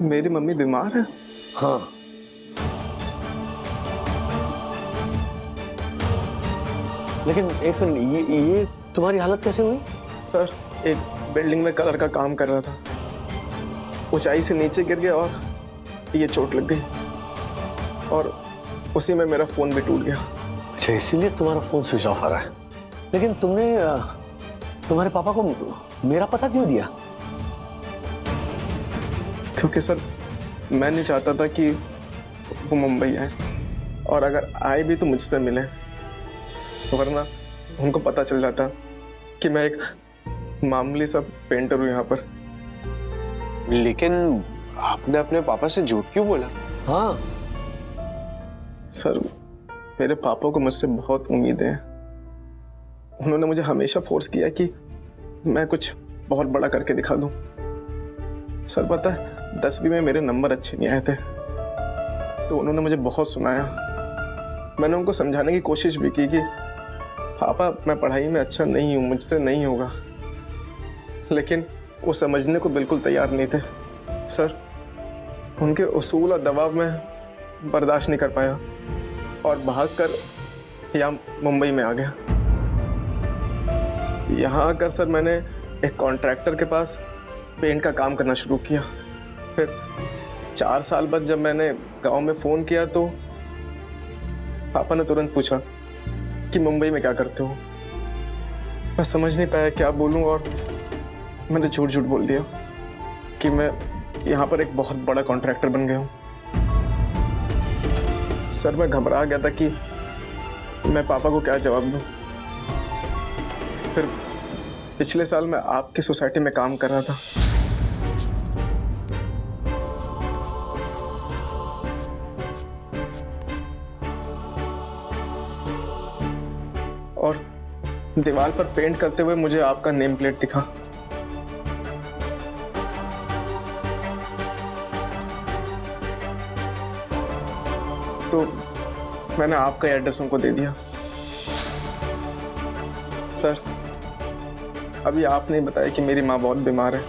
मेरी मम्मी बीमार है? हाँ। लेकिन एक मिनट, ये तुम्हारी हालत कैसे हुई? सर, एक बिल्डिंग में कलर का काम कर रहा था, ऊंचाई से नीचे गिर गया और ये चोट लग गई, और उसी में मेरा फोन भी टूट गया। अच्छा, इसीलिए तुम्हारा फोन स्विच ऑफ आ रहा है। लेकिन तुमने तुम्हारे पापा को मेरा पता क्यों दिया? क्योंकि सर, मैं नहीं चाहता था कि वो मुंबई आए, और अगर आए भी तो मुझसे मिले, वरना उनको पता चल जाता कि मैं एक मामूली सा पेंटर हूँ यहाँ पर। लेकिन आपने अपने पापा से झूठ क्यों बोला? हाँ सर, मेरे पापा को मुझसे बहुत उम्मीदें हैं। उन्होंने मुझे हमेशा फोर्स किया कि मैं कुछ बहुत बड़ा करके दिखा दूं। सर पता है, 10वीं में मेरे नंबर अच्छे नहीं आए थे, तो उन्होंने मुझे बहुत सुनाया। मैंने उनको समझाने की कोशिश भी की कि पापा, मैं पढ़ाई में अच्छा नहीं हूँ, मुझसे नहीं होगा, लेकिन वो समझने को बिल्कुल तैयार नहीं थे। सर, उनके उसूल और दबाव में बर्दाश्त नहीं कर पाया और भागकर यहाँ मुंबई में आ गया। यहाँ आकर सर मैंने एक कॉन्ट्रैक्टर के पास पेंट का काम करना शुरू किया। फिर 4 साल बाद जब मैंने गांव में फ़ोन किया तो पापा ने तुरंत पूछा कि मुंबई में क्या करते हो। मैं समझ नहीं पाया क्या बोलूं, और मैंने झूठ झूठ बोल दिया कि मैं यहाँ पर एक बहुत बड़ा कॉन्ट्रैक्टर बन गया हूँ। सर, मैं घबरा गया था कि मैं पापा को क्या जवाब दूं। फिर पिछले साल मैं आपकी सोसाइटी में काम कर रहा था। और दीवार पर पेंट करते हुए मुझे आपका नेम प्लेट दिखा। तो मैंने आपका एड्रेस उनको दे दिया। सर, अभी आपने बताया कि मेरी माँ बहुत बीमार है,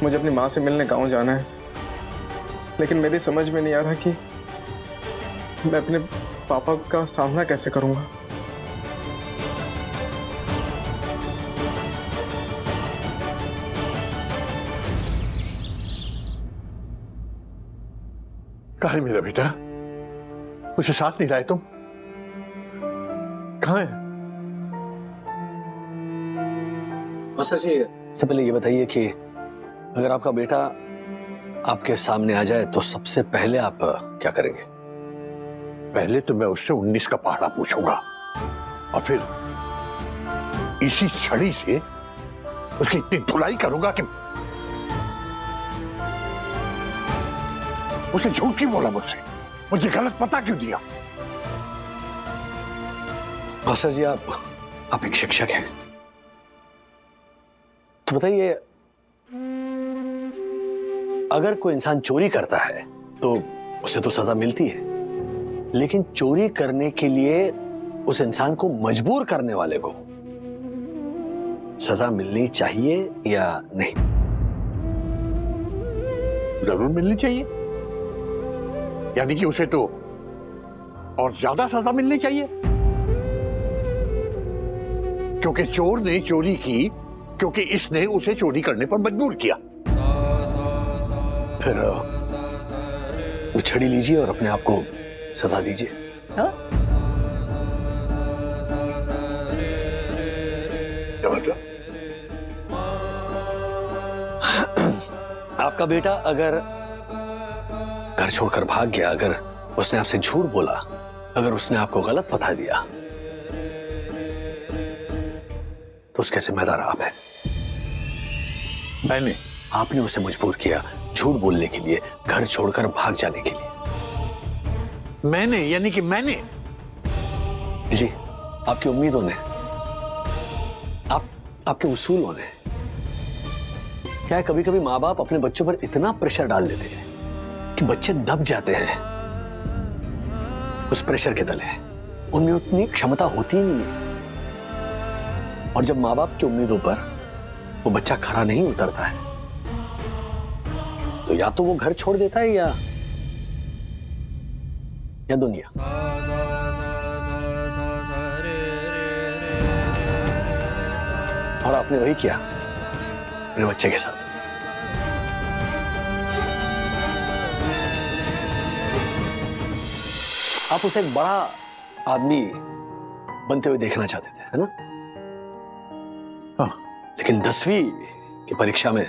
मुझे अपनी माँ से मिलने गांव जाना है, लेकिन मेरी समझ में नहीं आ रहा कि मैं अपने पापा का सामना कैसे करूँगा। कहाँ है मेरा बेटा? मुझे साथ नहीं लाए तुम? कहाँ है? मास्टर जी, सबसे पहले ये बताइए कि अगर आपका बेटा आपके सामने आ जाए तो सबसे पहले आप क्या करेंगे? पहले तो मैं उससे 19 का पहाड़ा पूछूंगा और फिर इसी छड़ी से उसकी इतनी धुलाई करूंगा कि उसने झूठ क्यों बोला मुझसे, मुझे गलत पता क्यों दिया? मास्टर जी, आप एक शिक्षक हैं, तो बताइए, अगर कोई इंसान चोरी करता है तो उसे तो सजा मिलती है, लेकिन चोरी करने के लिए उस इंसान को मजबूर करने वाले को सजा मिलनी चाहिए या नहीं? जरूर मिलनी चाहिए, यानी कि उसे तो और ज्यादा सजा मिलनी चाहिए, क्योंकि चोर ने चोरी की क्योंकि इसने उसे चोरी करने पर मजबूर किया। फिर वो छड़ी लीजिए और अपने आप को सजा दीजिए। हाँ? क्या मतलब? आपका बेटा अगर घर छोड़कर भाग गया, अगर उसने आपसे झूठ बोला, अगर उसने आपको गलत पता दिया, तो उसके जिम्मेदार आप हैं। मैंने? आपने उसे मजबूर किया झूठ बोलने के लिए, घर छोड़कर भाग जाने के लिए। मैंने? यानी कि मैंने? जी, आपकी उम्मीदों ने, आपके उसूलों ने। क्या है, कभी कभी माँ बाप अपने बच्चों पर इतना प्रेशर डाल देते हैं कि बच्चे दब जाते हैं उस प्रेशर के तले। उनमें उतनी क्षमता होती ही नहीं है, और जब माँ बाप की उम्मीदों पर वो बच्चा खरा नहीं उतरता है तो या तो वो घर छोड़ देता है या दुनिया। और आपने वही किया अपने बच्चे के साथ। आप उसे एक बड़ा आदमी बनते हुए देखना चाहते थे, है ना? हाँ। लेकिन 10वीं की परीक्षा में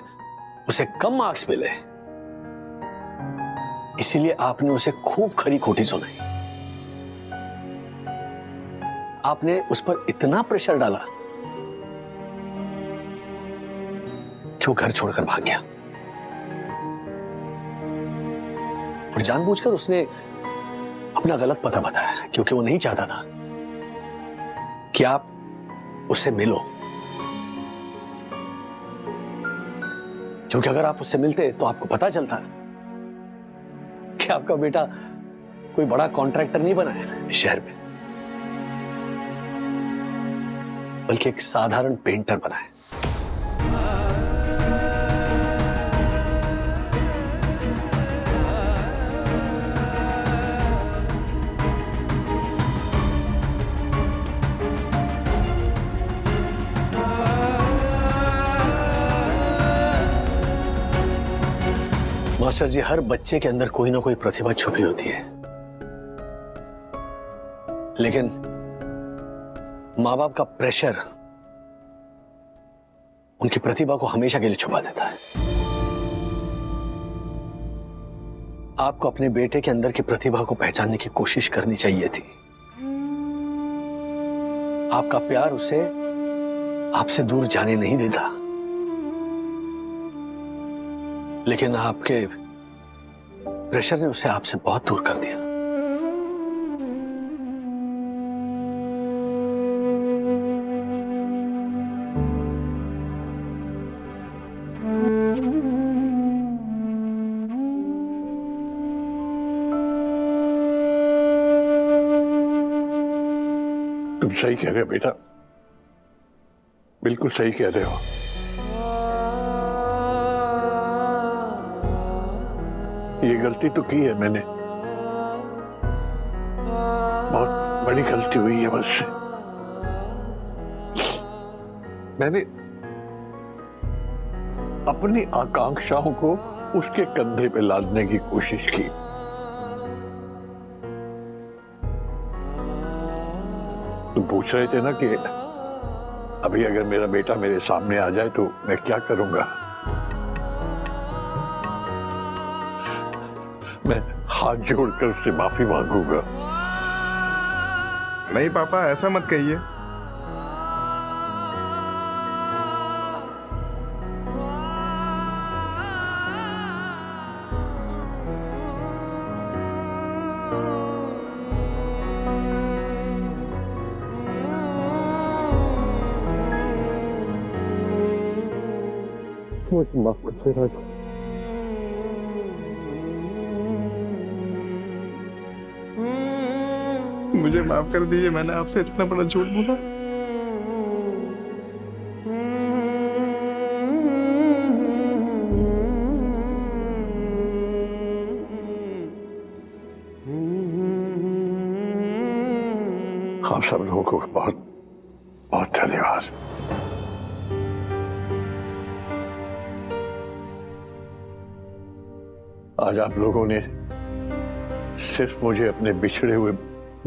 उसे कम मार्क्स मिले, इसीलिए आपने उसे खूब खरी खोटी सुनाई। आपने उस पर इतना प्रेशर डाला कि वो घर छोड़कर भाग गया, और जानबूझकर उसने अपना गलत पता बताया क्योंकि वो नहीं चाहता था कि आप उससे मिलो। क्योंकि अगर आप उससे मिलते तो आपको पता चलता कि आपका बेटा कोई बड़ा कॉन्ट्रैक्टर नहीं बना है इस शहर में, बल्कि एक साधारण पेंटर बना है। मास्टर जी, हर बच्चे के अंदर कोई ना कोई प्रतिभा छुपी होती है, लेकिन माँ बाप का प्रेशर उनकी प्रतिभा को हमेशा के लिए छुपा देता है। आपको अपने बेटे के अंदर की प्रतिभा को पहचानने की कोशिश करनी चाहिए थी। आपका प्यार उसे आपसे दूर जाने नहीं देता, लेकिन आपके प्रेशर ने उसे आपसे बहुत दूर कर दिया। तुम सही कह रहे हो बेटा, बिल्कुल सही कह रहे हो। ये गलती तो की है मैंने, बहुत बड़ी गलती हुई है मुझसे। मैंने अपनी आकांक्षाओं को उसके कंधे पे लादने की कोशिश की, तुम पूछ रहे थे ना कि अभी अगर मेरा बेटा मेरे सामने आ जाए तो मैं क्या करूंगा। मैं हाथ जोड़कर उससे माफी मांगूंगा। नहीं पापा, ऐसा मत कहिए। मुझे माफ कर दे राजू। मुझे माफ कर दीजिए, मैंने आपसे इतना बड़ा झूठ बोला। आप सब लोगों को बहुत बहुत धन्यवाद। आज आप लोगों ने सिर्फ मुझे अपने बिछड़े हुए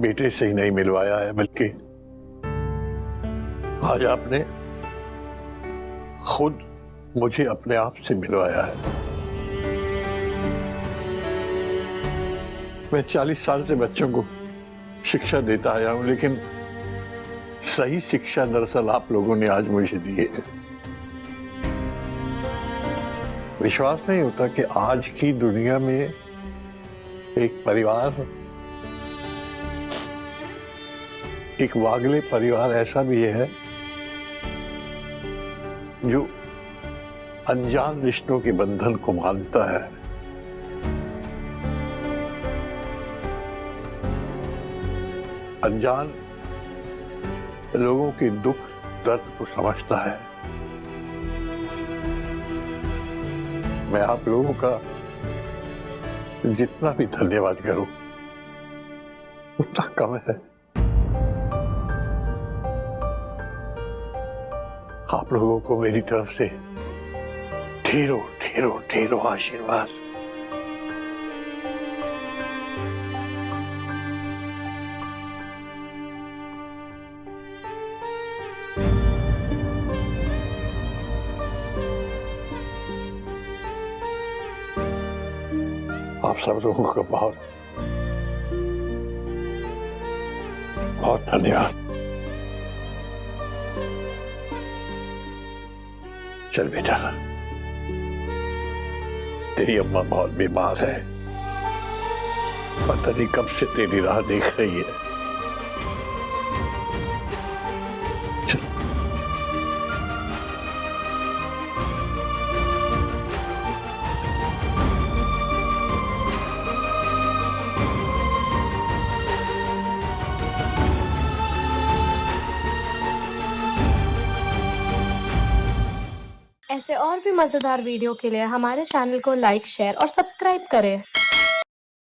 बेटे से ही नहीं मिलवाया है, बल्कि आज आपने खुद मुझे अपने आप से मिलवाया है। मैं 40 साल से बच्चों को शिक्षा देता आया हूं, लेकिन सही शिक्षा दरअसल आप लोगों ने आज मुझे दी है। विश्वास नहीं होता कि आज की दुनिया में एक परिवार, एक वागले परिवार ऐसा भी है जो अनजान रिश्तों के बंधन को मानता है। अनजान लोगों के दुख दर्द को समझता है। मैं आप लोगों का जितना भी धन्यवाद करूं उतना कम है। आप लोगों को मेरी तरफ से ढेरों ढेरों ढेरों आशीर्वाद। आप सब लोगों का बहुत बहुत धन्यवाद। चल बेटा, तेरी अम्मा बहुत बीमार है, पता नहीं कब से तेरी राह देख रही है। चल। ऐसे और भी मजेदार वीडियो के लिए हमारे चैनल को लाइक, शेयर और सब्सक्राइब करें।